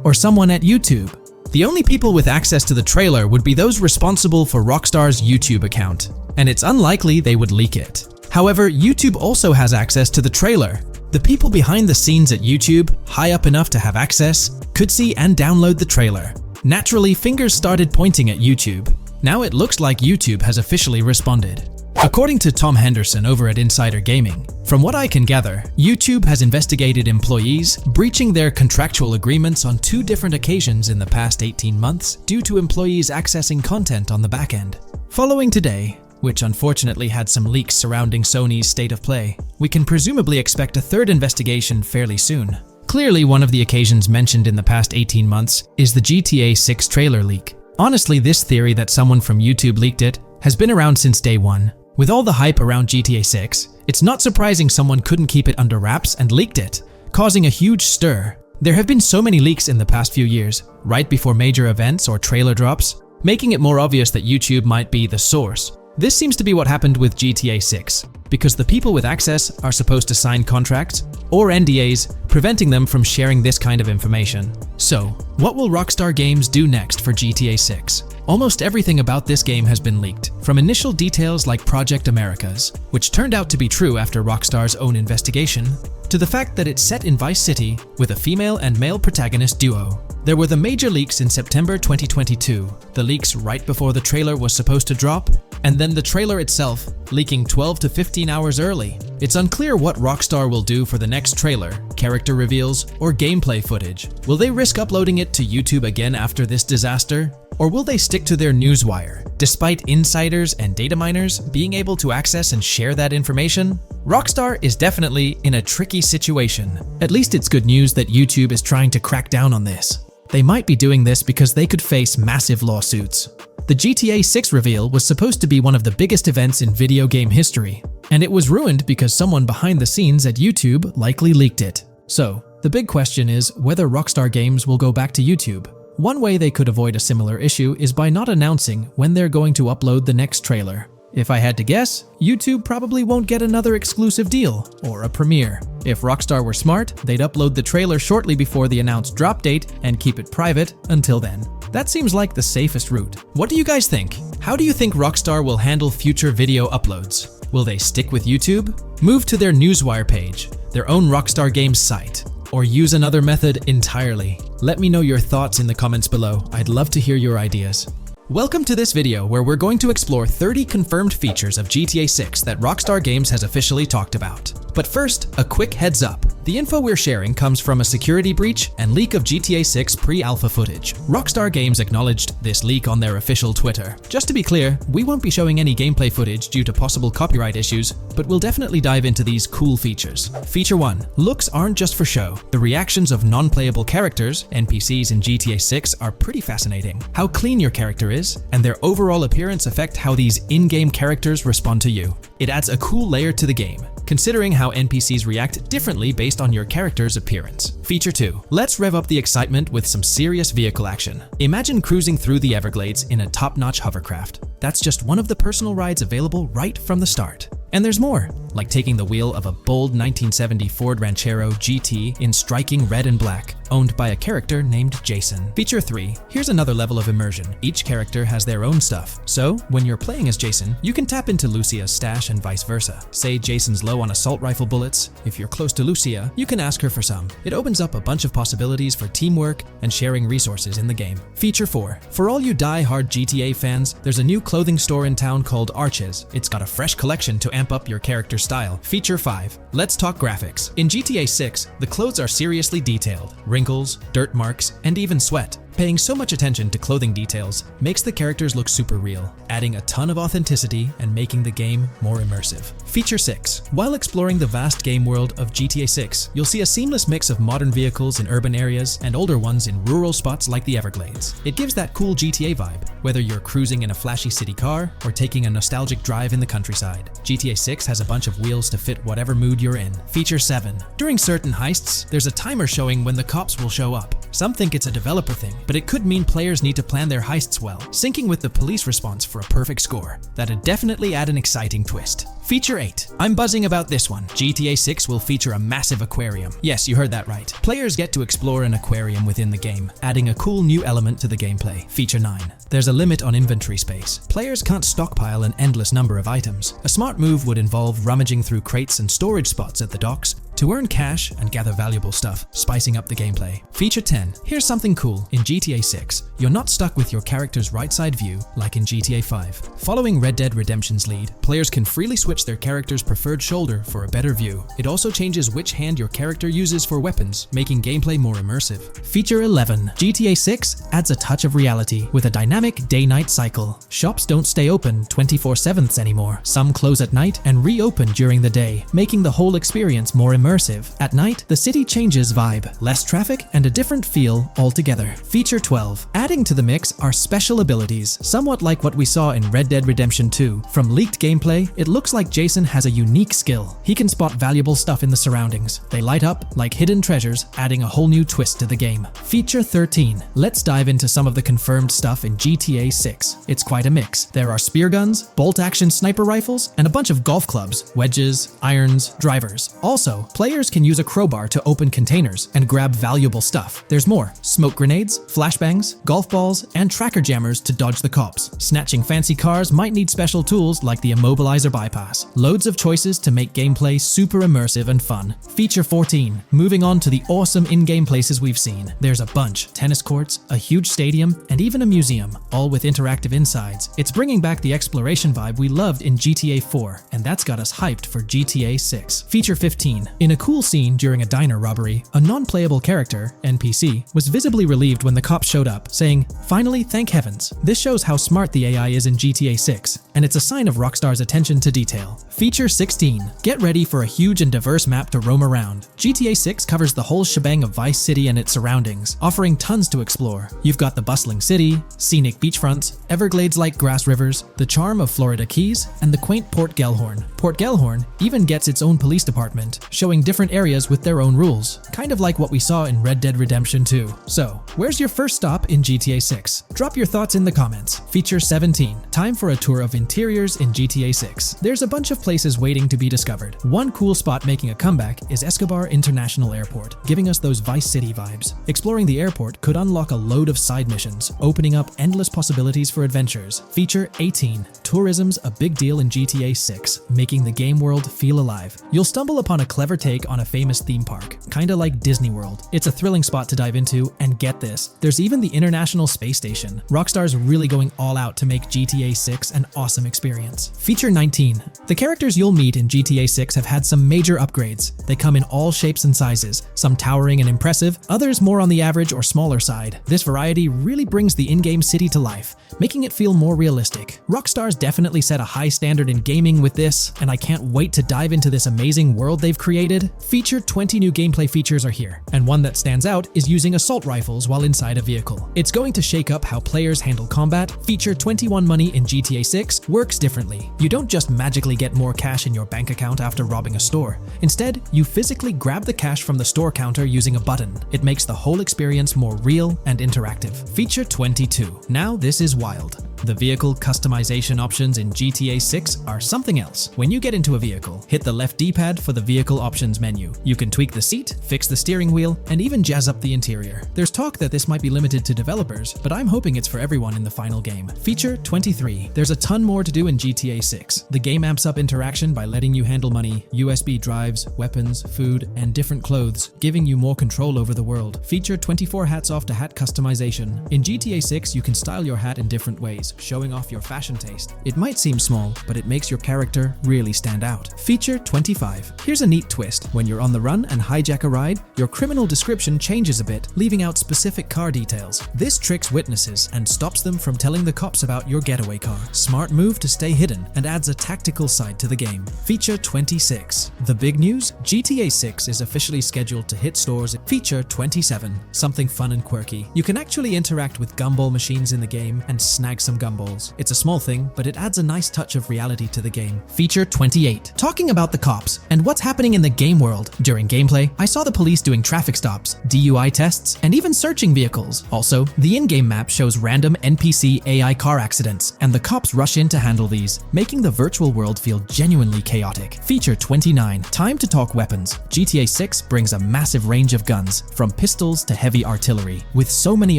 S1: or someone at YouTube? The only people with access to the trailer would be those responsible for Rockstar's YouTube account, and it's unlikely they would leak it. However, YouTube also has access to the trailer. The people behind the scenes at YouTube, high up enough to have access, could see and download the trailer. Naturally, fingers started pointing at YouTube. Now it looks like YouTube has officially responded. According to Tom Henderson over at Insider Gaming, from what I can gather, YouTube has investigated employees breaching their contractual agreements on 2 different occasions in the past 18 months due to employees accessing content on the back end. Following today, which unfortunately had some leaks surrounding Sony's state of play, we can presumably expect a 3rd investigation fairly soon. Clearly, one of the occasions mentioned in the past 18 months is the GTA 6 trailer leak. Honestly, this theory that someone from YouTube leaked it has been around since day one. With all the hype around GTA 6, it's not surprising someone couldn't keep it under wraps and leaked it, causing a huge stir. There have been so many leaks in the past few years, right before major events or trailer drops, making it more obvious that YouTube might be the source. This seems to be what happened with GTA 6, because the people with access are supposed to sign contracts or NDAs, preventing them from sharing this kind of information. So, what will Rockstar Games do next for GTA 6? Almost everything about this game has been leaked, from initial details like Project Americas, which turned out to be true after Rockstar's own investigation, to the fact that it's set in Vice City with a female and male protagonist duo. There were the major leaks in September 2022, the leaks right before the trailer was supposed to drop, and then the trailer itself leaking 12 to 15 hours early. It's unclear what Rockstar will do for the next trailer, character reveals, or gameplay footage. Will they risk uploading it to YouTube again after this disaster? Or will they stick to their newswire, despite insiders and data miners being able to access and share that information? Rockstar is definitely in a tricky situation. At least it's good news that YouTube is trying to crack down on this. They might be doing this because they could face massive lawsuits. The GTA 6 reveal was supposed to be one of the biggest events in video game history, and it was ruined because someone behind the scenes at YouTube likely leaked it. So, the big question is whether Rockstar Games will go back to YouTube. One way they could avoid a similar issue is by not announcing when they're going to upload the next trailer. If I had to guess, YouTube probably won't get another exclusive deal or a premiere. If Rockstar were smart, they'd upload the trailer shortly before the announced drop date and keep it private until then. That seems like the safest route. What do you guys think? How do you think Rockstar will handle future video uploads? Will they stick with YouTube, move to their Newswire page, their own Rockstar Games site, or use another method entirely? Let me know your thoughts in the comments below. I'd love to hear your ideas. Welcome to this video where we're going to explore 30 confirmed features of GTA 6 that Rockstar Games has officially talked about. But first, a quick heads up. The The info we're sharing comes from a security breach and leak of GTA 6 pre-alpha footage. Rockstar Games acknowledged this leak on their official Twitter. Just to be clear, we won't be showing any gameplay footage due to possible copyright issues, but we'll definitely dive into these cool features. Feature 1. Looks aren't just for show. The reactions of non-playable characters, NPCs in GTA 6, are pretty fascinating. How clean your character is, and their overall appearance affect how these in-game characters respond to you. It adds a cool layer to the game, considering how NPCs react differently based on your character's appearance. Feature 2. Let's rev up the excitement with some serious vehicle action. Imagine cruising through the Everglades in a top-notch hovercraft. That's just one of the personal rides available right from the start. And there's more, like taking the wheel of a bold 1970 Ford Ranchero GT in striking red and black, owned by a character named Jason. Feature 3. Here's another level of immersion. Each character has their own stuff, so when you're playing as Jason, you can tap into Lucia's stash and vice versa. Say Jason's low on assault rifle bullets. If you're close to Lucia, you can ask her for some. It opens up a bunch of possibilities for teamwork and sharing resources in the game. Feature 4. For all you die-hard GTA fans, there's a new clothing store in town called Arches. It's got a fresh collection to amp up your character's style. Feature 5. Let's talk graphics. In GTA 6, the clothes are seriously detailed. Wrinkles, dirt marks, and even sweat. Paying so much attention to clothing details makes the characters look super real, adding a ton of authenticity and making the game more immersive. Feature 6. While exploring the vast game world of GTA 6, you'll see a seamless mix of modern vehicles in urban areas and older ones in rural spots like the Everglades. It gives that cool GTA vibe, whether you're cruising in a flashy city car or taking a nostalgic drive in the countryside. GTA 6 has a bunch of wheels to fit whatever mood you're in. Feature 7. During certain heists, there's a timer showing when the cops will show up. Some think it's a developer thing, but it could mean players need to plan their heists well, syncing with the police response for a perfect score. That'd definitely add an exciting twist. Feature 8. I'm buzzing about this one. GTA 6 will feature a massive aquarium. Yes, you heard that right. Players get to explore an aquarium within the game, adding a cool new element to the gameplay. Feature 9. There's a limit on inventory space. Players can't stockpile an endless number of items. A smart move would involve rummaging through crates and storage spots at the docks to earn cash and gather valuable stuff, spicing up the gameplay. Feature 10. Here's something cool. In GTA 6, you're not stuck with your character's right side view like in GTA 5. Following Red Dead Redemption's lead, players can freely switch their character's preferred shoulder for a better view. It also changes which hand your character uses for weapons, making gameplay more immersive. Feature 11. GTA 6 adds a touch of reality with a dynamic day-night cycle. Shops don't stay open 24/7 anymore. Some close at night and reopen during the day, making the whole experience more immersive. At night, the city changes vibe, less traffic, and a different feel altogether. Feature 12. Adding to the mix are special abilities, somewhat like what we saw in Red Dead Redemption 2. From leaked gameplay, it looks like Jason has a unique skill. He can spot valuable stuff in the surroundings. They light up like hidden treasures, adding a whole new twist to the game. Feature 13. Let's dive into some of the confirmed stuff in GTA 6. It's quite a mix. There are spear guns, bolt-action sniper rifles, and a bunch of golf clubs, wedges, irons, drivers. Also, players can use a crowbar to open containers and grab valuable stuff. There's more: smoke grenades, flashbangs, golf balls, and tracker jammers to dodge the cops. Snatching fancy cars might need special tools like the immobilizer bypass. Loads of choices to make gameplay super immersive and fun. Feature 14. Moving on to the awesome in-game places we've seen. There's a bunch: tennis courts, a huge stadium, and even a museum, all with interactive insides. It's bringing back the exploration vibe we loved in GTA 4, and that's got us hyped for GTA 6. Feature 15. In a cool scene during a diner robbery, a non-playable character, NPC, was visibly relieved when the cops showed up, saying, "Finally, thank heavens." This shows how smart the AI is in GTA 6, and it's a sign of Rockstar's attention to detail. Feature 16. Get ready for a huge and diverse map to roam around. GTA 6 covers the whole shebang of Vice City and its surroundings, offering tons to explore. You've got the bustling city, scenic beachfronts, Everglades-like grass rivers, the charm of Florida Keys, and the quaint Port Gellhorn. Port Gellhorn even gets its own police department, showing different areas with their own rules, kind of like what we saw in Red Dead Redemption 2. So, where's your first stop in GTA 6? Drop your thoughts in the comments. Feature 17. Time for a tour of interiors in GTA 6. There's a bunch of places waiting to be discovered. One cool spot making a comeback is Escobar International Airport, giving us those Vice City vibes. Exploring the airport could unlock a load of side missions, opening up endless possibilities for adventures. Feature 18. Tourism's a big deal in GTA 6, making the game world feel alive. You'll stumble upon a clever take on a famous theme park, kinda like Disney World. It's a thrilling spot to dive into, and get this, there's even the International Space Station. Rockstar's really going all out to make GTA 6 an awesome awesome experience. Feature 19. The characters you'll meet in GTA 6 have had some major upgrades. They come in all shapes and sizes, some towering and impressive, others more on the average or smaller side. This variety really brings the in-game city to life, making it feel more realistic. Rockstar's definitely set a high standard in gaming with this, and I can't wait to dive into this amazing world they've created. Feature 20 new gameplay features are here, and one that stands out is using assault rifles while inside a vehicle. It's going to shake up how players handle combat. Feature 21 money in GTA 6 works differently. You don't just magically get more cash in your bank account after robbing a store. Instead, you physically grab the cash from the store counter using a button. It makes the whole experience more real and interactive. Feature 22. Now this is wild. The vehicle customization options in GTA 6 are something else. When you get into a vehicle, hit the left D-pad for the vehicle options menu. You can tweak the seat, fix the steering wheel, and even jazz up the interior. There's talk that this might be limited to developers, but I'm hoping it's for everyone in the final game. Feature 23. There's a ton more to do in GTA 6. The game amps up interaction by letting you handle money, USB drives, weapons, food, and different clothes, giving you more control over the world. Feature 24 hats off to hat customization. In GTA 6, you can style your hat in different ways, showing off your fashion taste. It might seem small, but it makes your character really stand out. Feature 25. Here's a neat twist. When you're on the run and hijack a ride, your criminal description changes a bit, leaving out specific car details. This tricks witnesses and stops them from telling the cops about your getaway car. Smart move to stay hidden and adds a tactical side to the game. Feature 26. The big news? GTA 6 is officially scheduled to hit stores. Feature 27. Something fun and quirky. You can actually interact with gumball machines in the game and snag some gumballs. It's a small thing, but it adds a nice touch of reality to the game. Feature 28. Talking about the cops and what's happening in the game world. During gameplay, I saw the police doing traffic stops, DUI tests, and even searching vehicles. Also, the in-game map shows random NPC AI car accidents, and the cops rush in to handle these, making the virtual world feel genuinely chaotic. Feature 29. Time to talk weapons. GTA 6 brings a massive range of guns, from pistols to heavy artillery. With so many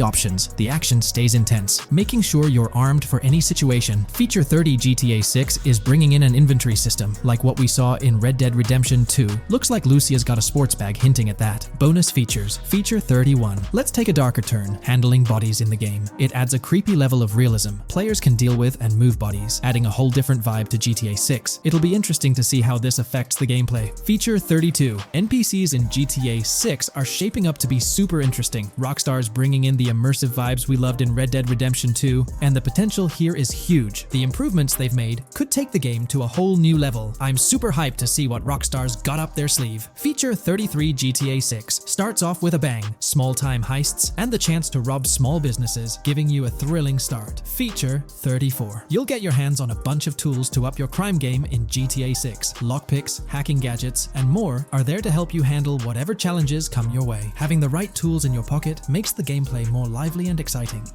S1: options, the action stays intense, making sure you're armed for any situation. Feature 30 GTA 6 is bringing in an inventory system, like what we saw in Red Dead Redemption 2. Looks like Lucia's got a sports bag hinting at that. Bonus features. Feature 31. Let's take a darker turn, handling bodies in the game. It adds a creepy level of realism. Players can deal with and move bodies, adding a whole different vibe to GTA 6. It'll be interesting to see how this affects the gameplay. Feature 32. NPCs in GTA 6 are shaping up to be super interesting. Rockstar's bringing in the immersive vibes we loved in Red Dead Redemption 2, and the potential here is huge. The improvements they've made could take the game to a whole new level. I'm super hyped to see what Rockstar's got up their sleeve. Feature 33 GTA 6 starts off with a bang, small-time heists, and the chance to rob small businesses, giving you a thrilling start. Feature 34. You'll get your hands on a bunch of tools to up your crime game in GTA 6. Lockpicks, hacking gadgets, and more are there to help you handle whatever challenges come your way. Having the right tools in your pocket makes the gameplay more lively and exciting.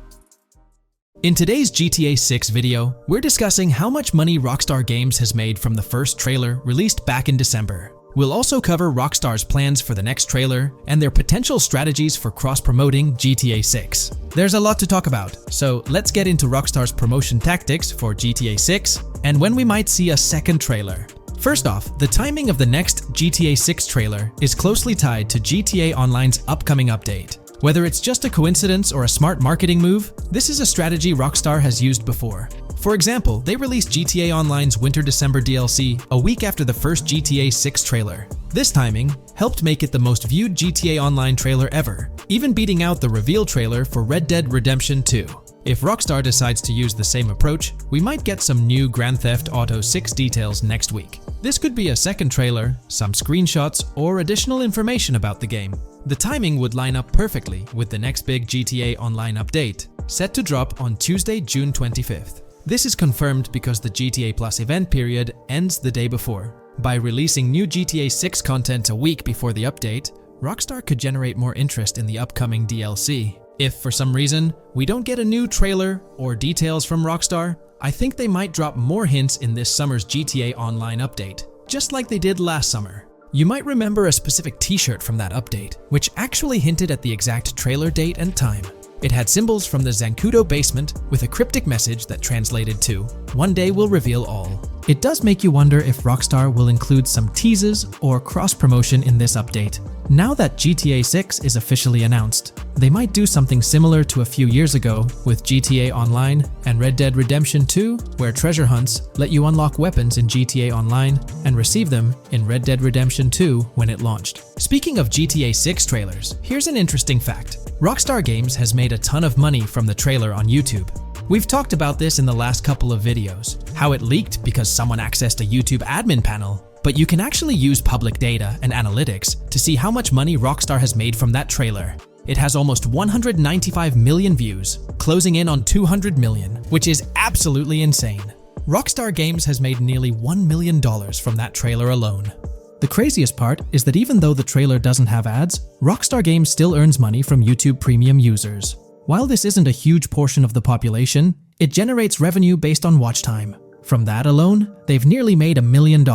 S1: In today's GTA 6 video, we're discussing how much money Rockstar Games has made from the first trailer released back in December. We'll also cover Rockstar's plans for the next trailer and their potential strategies for cross-promoting GTA 6. There's a lot to talk about, so let's get into Rockstar's promotion tactics for GTA 6 and when we might see a second trailer. First off, the timing of the next GTA 6 trailer is closely tied to GTA Online's upcoming update. Whether it's just a coincidence or a smart marketing move, this is a strategy Rockstar has used before. For example, they released GTA Online's Winter-December DLC a week after the first GTA 6 trailer. This timing helped make it the most viewed GTA Online trailer ever, even beating out the reveal trailer for Red Dead Redemption 2. If Rockstar decides to use the same approach, we might get some new Grand Theft Auto 6 details next week. This could be a second trailer, some screenshots, or additional information about the game. The timing would line up perfectly with the next big GTA Online update, set to drop on Tuesday, June 25th. This is confirmed because the GTA Plus event period ends the day before. By releasing new GTA 6 content a week before the update, Rockstar could generate more interest in the upcoming DLC. If for some reason we don't get a new trailer or details from Rockstar, I think they might drop more hints in this summer's GTA Online update, just like they did last summer. You might remember a specific t-shirt from that update, which actually hinted at the exact trailer date and time. It had symbols from the Zancudo basement with a cryptic message that translated to, "One day we'll reveal all." It does make you wonder if Rockstar will include some teases or cross-promotion in this update. Now that GTA 6 is officially announced, they might do something similar to a few years ago with GTA Online and Red Dead Redemption 2, where treasure hunts let you unlock weapons in GTA Online and receive them in Red Dead Redemption 2 when it launched. Speaking of GTA 6 trailers, here's an interesting fact. Rockstar Games has made a ton of money from the trailer on YouTube. We've talked about this in the last couple of videos, how it leaked because someone accessed a YouTube admin panel, but you can actually use public data and analytics to see how much money Rockstar has made from that trailer. It has almost 195 million views, closing in on 200 million, which is absolutely insane. Rockstar Games has made nearly $1 million from that trailer alone. The craziest part is that even though the trailer doesn't have ads, Rockstar Games still earns money from YouTube Premium users. While this isn't a huge portion of the population, it generates revenue based on watch time. From that alone, they've nearly made $1 million.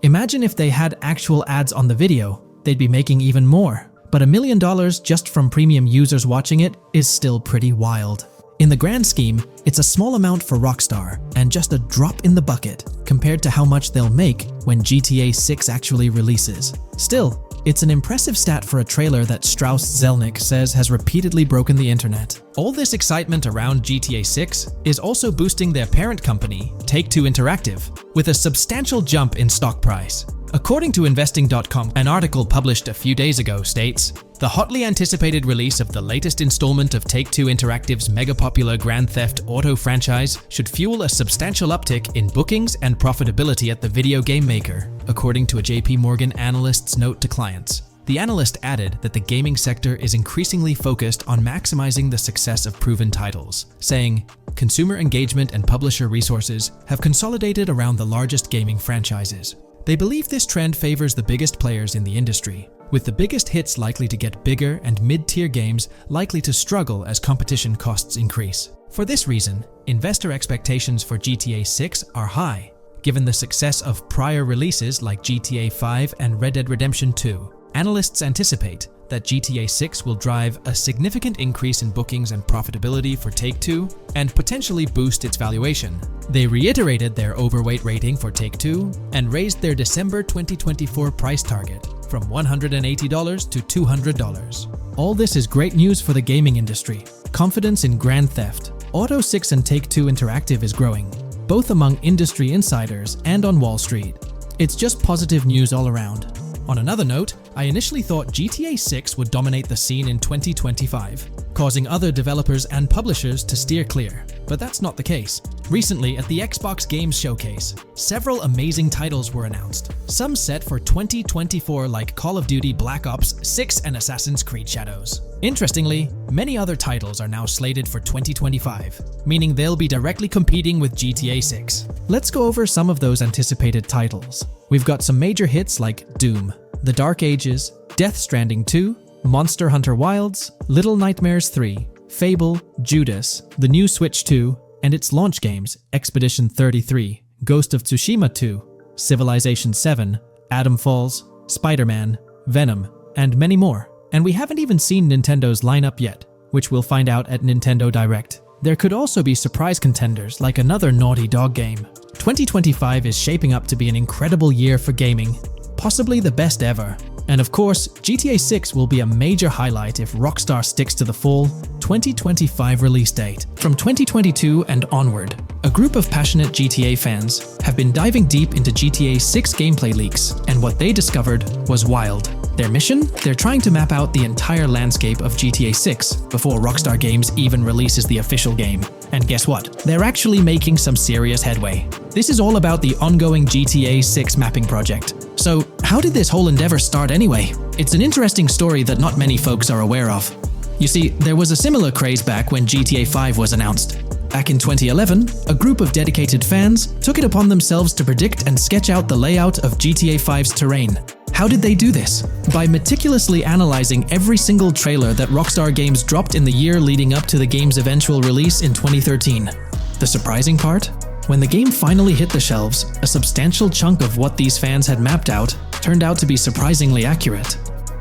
S1: Imagine if they had actual ads on the video, they'd be making even more. But $1 million just from premium users watching it is still pretty wild. In the grand scheme, it's a small amount for Rockstar and just a drop in the bucket compared to how much they'll make when GTA 6 actually releases. Still, it's an impressive stat for a trailer that Strauss Zelnick says has repeatedly broken the internet. All this excitement around GTA 6 is also boosting their parent company, Take-Two Interactive, with a substantial jump in stock price. According to Investing.com, an article published a few days ago states, the hotly anticipated release of the latest installment of Take-Two Interactive's mega-popular Grand Theft Auto franchise should fuel a substantial uptick in bookings and profitability at the video game maker, according to a JP Morgan analyst's note to clients. The analyst added that the gaming sector is increasingly focused on maximizing the success of proven titles, saying, consumer engagement and publisher resources have consolidated around the largest gaming franchises. They believe this trend favors the biggest players in the industry, with the biggest hits likely to get bigger and mid-tier games likely to struggle as competition costs increase. For this reason, investor expectations for GTA 6 are high, given the success of prior releases like GTA 5 and Red Dead Redemption 2. Analysts anticipate that GTA 6 will drive a significant increase in bookings and profitability for Take-Two and potentially boost its valuation. They reiterated their overweight rating for Take-Two and raised their December 2024 price target from $180 to $200. All this is great news for the gaming industry. Confidence in Grand Theft Auto 6 and Take-Two Interactive is growing, both among industry insiders and on Wall Street. It's just positive news all around. On another note, I initially thought GTA 6 would dominate the scene in 2025, causing other developers and publishers to steer clear, but that's not the case. Recently, at the Xbox Games Showcase, several amazing titles were announced, some set for 2024 like Call of Duty Black Ops 6 and Assassin's Creed Shadows. Interestingly, many other titles are now slated for 2025, meaning they'll be directly competing with GTA 6. Let's go over some of those anticipated titles. We've got some major hits like Doom, The Dark Ages, Death Stranding 2, Monster Hunter Wilds, Little Nightmares 3, Fable, Judas, the new Switch 2, and its launch games, Expedition 33, Ghost of Tsushima 2, Civilization 7, Atom Falls, Spider-Man, Venom, and many more. And we haven't even seen Nintendo's lineup yet, which we'll find out at Nintendo Direct. There could also be surprise contenders like another Naughty Dog game. 2025 is shaping up to be an incredible year for gaming, possibly the best ever. And of course, GTA 6 will be a major highlight if Rockstar sticks to the fall 2025 release date. From 2022 and onward, a group of passionate GTA fans have been diving deep into GTA 6 gameplay leaks, and what they discovered was wild. Their mission? They're trying to map out the entire landscape of GTA 6 before Rockstar Games even releases the official game. And guess what? They're actually making some serious headway. This is all about the ongoing GTA 6 mapping project. So, how did this whole endeavor start anyway? It's an interesting story that not many folks are aware of. You see, there was a similar craze back when GTA 5 was announced. Back in 2011, a group of dedicated fans took it upon themselves to predict and sketch out the layout of GTA 5's terrain. How did they do this? By meticulously analyzing every single trailer that Rockstar Games dropped in the year leading up to the game's eventual release in 2013. The surprising part? When the game finally hit the shelves, a substantial chunk of what these fans had mapped out turned out to be surprisingly accurate.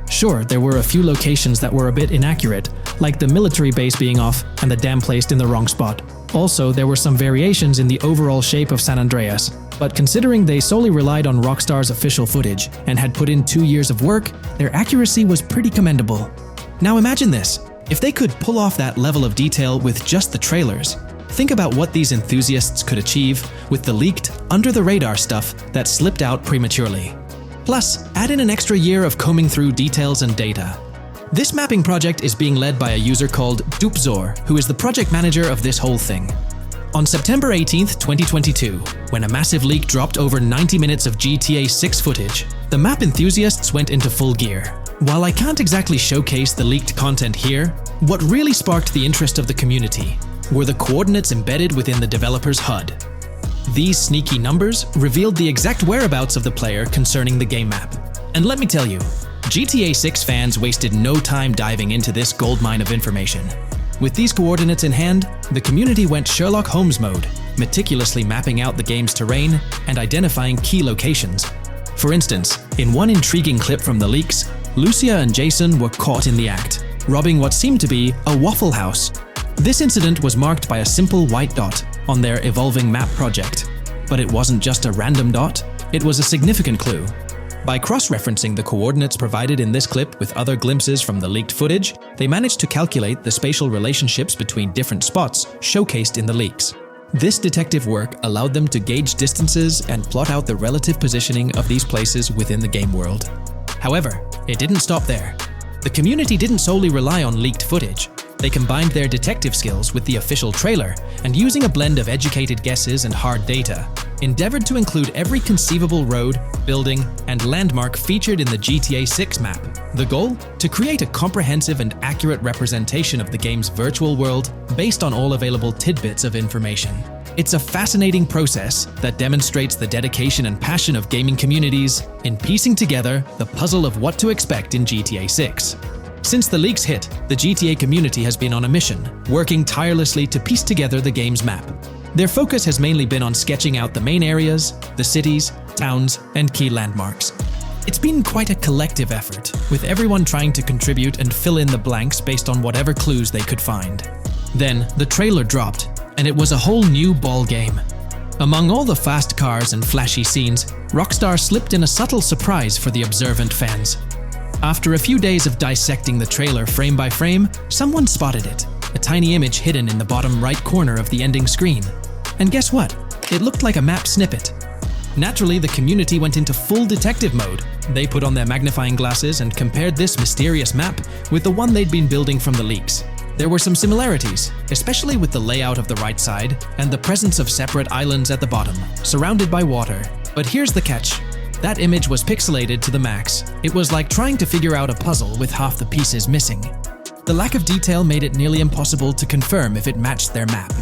S1: Sure, there were a few locations that were a bit inaccurate, like the military base being off and the dam placed in the wrong spot. Also, there were some variations in the overall shape of San Andreas, but considering they solely relied on Rockstar's official footage and had put in 2 years of work, their accuracy was pretty commendable. Now imagine this, if they could pull off that level of detail with just the trailers, think about what these enthusiasts could achieve with the leaked, under-the-radar stuff that slipped out prematurely. Plus, add in an extra year of combing through details and data. This mapping project is being led by a user called Dupzor, who is the project manager of this whole thing. On September 18th, 2022, when a massive leak dropped over 90 minutes of GTA 6 footage, the map enthusiasts went into full gear. While I can't exactly showcase the leaked content here, what really sparked the interest of the community were the coordinates embedded within the developer's HUD. These sneaky numbers revealed the exact whereabouts of the player concerning the game map. And let me tell you, GTA 6 fans wasted no time diving into this goldmine of information. With these coordinates in hand, the community went Sherlock Holmes mode, meticulously mapping out the game's terrain and identifying key locations. For instance, in one intriguing clip from the leaks, Lucia and Jason were caught in the act, robbing what seemed to be a Waffle House. This incident was marked by a simple white dot on their evolving map project. But it wasn't just a random dot, it was a significant clue. By cross-referencing the coordinates provided in this clip with other glimpses from the leaked footage, they managed to calculate the spatial relationships between different spots showcased in the leaks. This detective work allowed them to gauge distances and plot out the relative positioning of these places within the game world. However, it didn't stop there. The community didn't solely rely on leaked footage. They combined their detective skills with the official trailer and, using a blend of educated guesses and hard data, endeavored to include every conceivable road, building, and landmark featured in the GTA 6 map. The goal? To create a comprehensive and accurate representation of the game's virtual world based on all available tidbits of information. It's a fascinating process that demonstrates the dedication and passion of gaming communities in piecing together the puzzle of what to expect in GTA 6. Since the leaks hit, the GTA community has been on a mission, working tirelessly to piece together the game's map. Their focus has mainly been on sketching out the main areas, the cities, towns, and key landmarks. It's been quite a collective effort, with everyone trying to contribute and fill in the blanks based on whatever clues they could find. Then, the trailer dropped, and it was a whole new ball game. Among all the fast cars and flashy scenes, Rockstar slipped in a subtle surprise for the observant fans. After a few days of dissecting the trailer frame by frame, someone spotted it, a tiny image hidden in the bottom right corner of the ending screen. And guess what? It looked like a map snippet. Naturally, the community went into full detective mode. They put on their magnifying glasses and compared this mysterious map with the one they'd been building from the leaks. There were some similarities, especially with the layout of the right side and the presence of separate islands at the bottom, surrounded by water. But here's the catch. That image was pixelated to the max. It was like trying to figure out a puzzle with half the pieces missing. The lack of detail made it nearly impossible to confirm if it matched their map.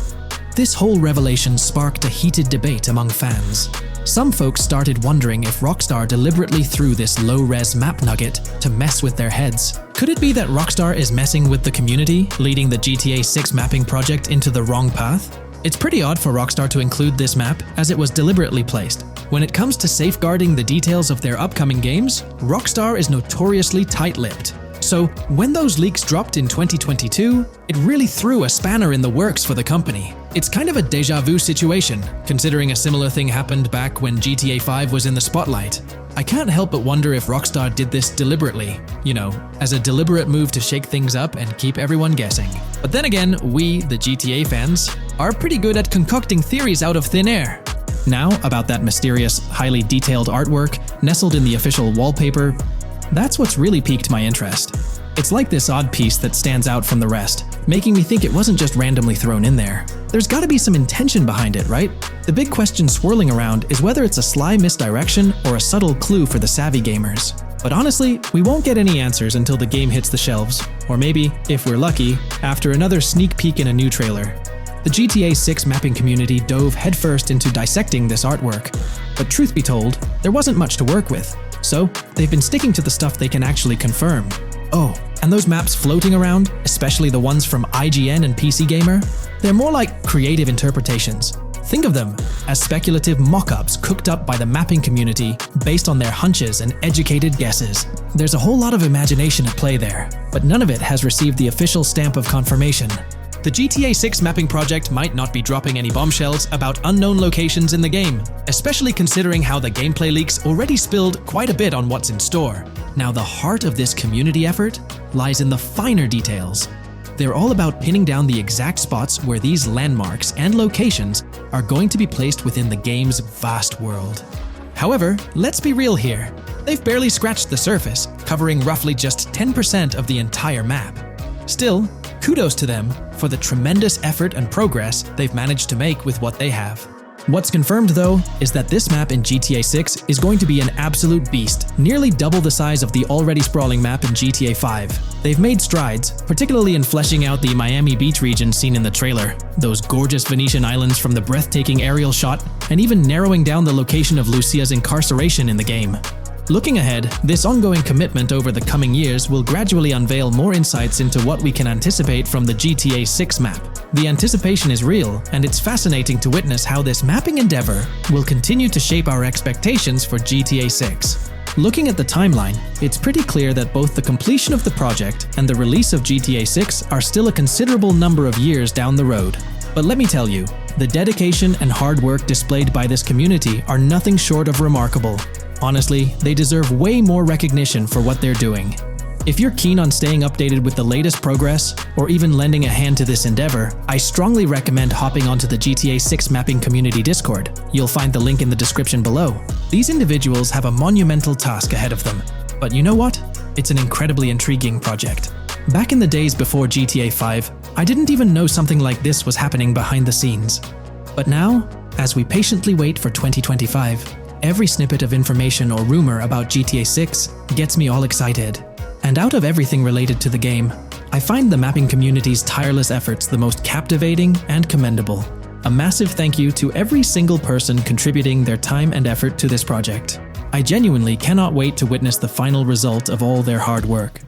S1: This whole revelation sparked a heated debate among fans. Some folks started wondering if Rockstar deliberately threw this low-res map nugget to mess with their heads. Could it be that Rockstar is messing with the community, leading the GTA 6 mapping project into the wrong path? It's pretty odd for Rockstar to include this map, as it was deliberately placed. When it comes to safeguarding the details of their upcoming games, Rockstar is notoriously tight-lipped. So, when those leaks dropped in 2022, it really threw a spanner in the works for the company. It's kind of a déjà vu situation, considering a similar thing happened back when GTA 5 was in the spotlight. I can't help but wonder if Rockstar did this deliberately, as a deliberate move to shake things up and keep everyone guessing. But then again, we, the GTA fans, are pretty good at concocting theories out of thin air. Now, about that mysterious, highly detailed artwork nestled in the official wallpaper, that's what's really piqued my interest. It's like this odd piece that stands out from the rest, making me think it wasn't just randomly thrown in there. There's gotta be some intention behind it, right? The big question swirling around is whether it's a sly misdirection or a subtle clue for the savvy gamers. But honestly, we won't get any answers until the game hits the shelves, or maybe, if we're lucky, after another sneak peek in a new trailer. The GTA 6 mapping community dove headfirst into dissecting this artwork, but truth be told, there wasn't much to work with. So, they've been sticking to the stuff they can actually confirm. Oh, and those maps floating around, especially the ones from IGN and PC Gamer, they're more like creative interpretations. Think of them as speculative mock-ups cooked up by the mapping community based on their hunches and educated guesses. There's a whole lot of imagination at play there, but none of it has received the official stamp of confirmation. The GTA 6 mapping project might not be dropping any bombshells about unknown locations in the game, especially considering how the gameplay leaks already spilled quite a bit on what's in store. Now, the heart of this community effort lies in the finer details. They're all about pinning down the exact spots where these landmarks and locations are going to be placed within the game's vast world. However, let's be real here. They've barely scratched the surface, covering roughly just 10% of the entire map. Still, kudos to them for the tremendous effort and progress they've managed to make with what they have. What's confirmed, though, is that this map in GTA 6 is going to be an absolute beast, nearly double the size of the already sprawling map in GTA 5. They've made strides, particularly in fleshing out the Miami Beach region seen in the trailer, those gorgeous Venetian islands from the breathtaking aerial shot, and even narrowing down the location of Lucia's incarceration in the game. Looking ahead, this ongoing commitment over the coming years will gradually unveil more insights into what we can anticipate from the GTA 6 map. The anticipation is real, and it's fascinating to witness how this mapping endeavor will continue to shape our expectations for GTA 6. Looking at the timeline, it's pretty clear that both the completion of the project and the release of GTA 6 are still a considerable number of years down the road. But let me tell you, the dedication and hard work displayed by this community are nothing short of remarkable. Honestly, they deserve way more recognition for what they're doing. If you're keen on staying updated with the latest progress, or even lending a hand to this endeavor, I strongly recommend hopping onto the GTA 6 mapping community Discord. You'll find the link in the description below. These individuals have a monumental task ahead of them. But you know what? It's an incredibly intriguing project. Back in the days before GTA 5, I didn't even know something like this was happening behind the scenes. But now, as we patiently wait for 2025, every snippet of information or rumor about GTA 6 gets me all excited. And out of everything related to the game, I find the mapping community's tireless efforts the most captivating and commendable. A massive thank you to every single person contributing their time and effort to this project. I genuinely cannot wait to witness the final result of all their hard work.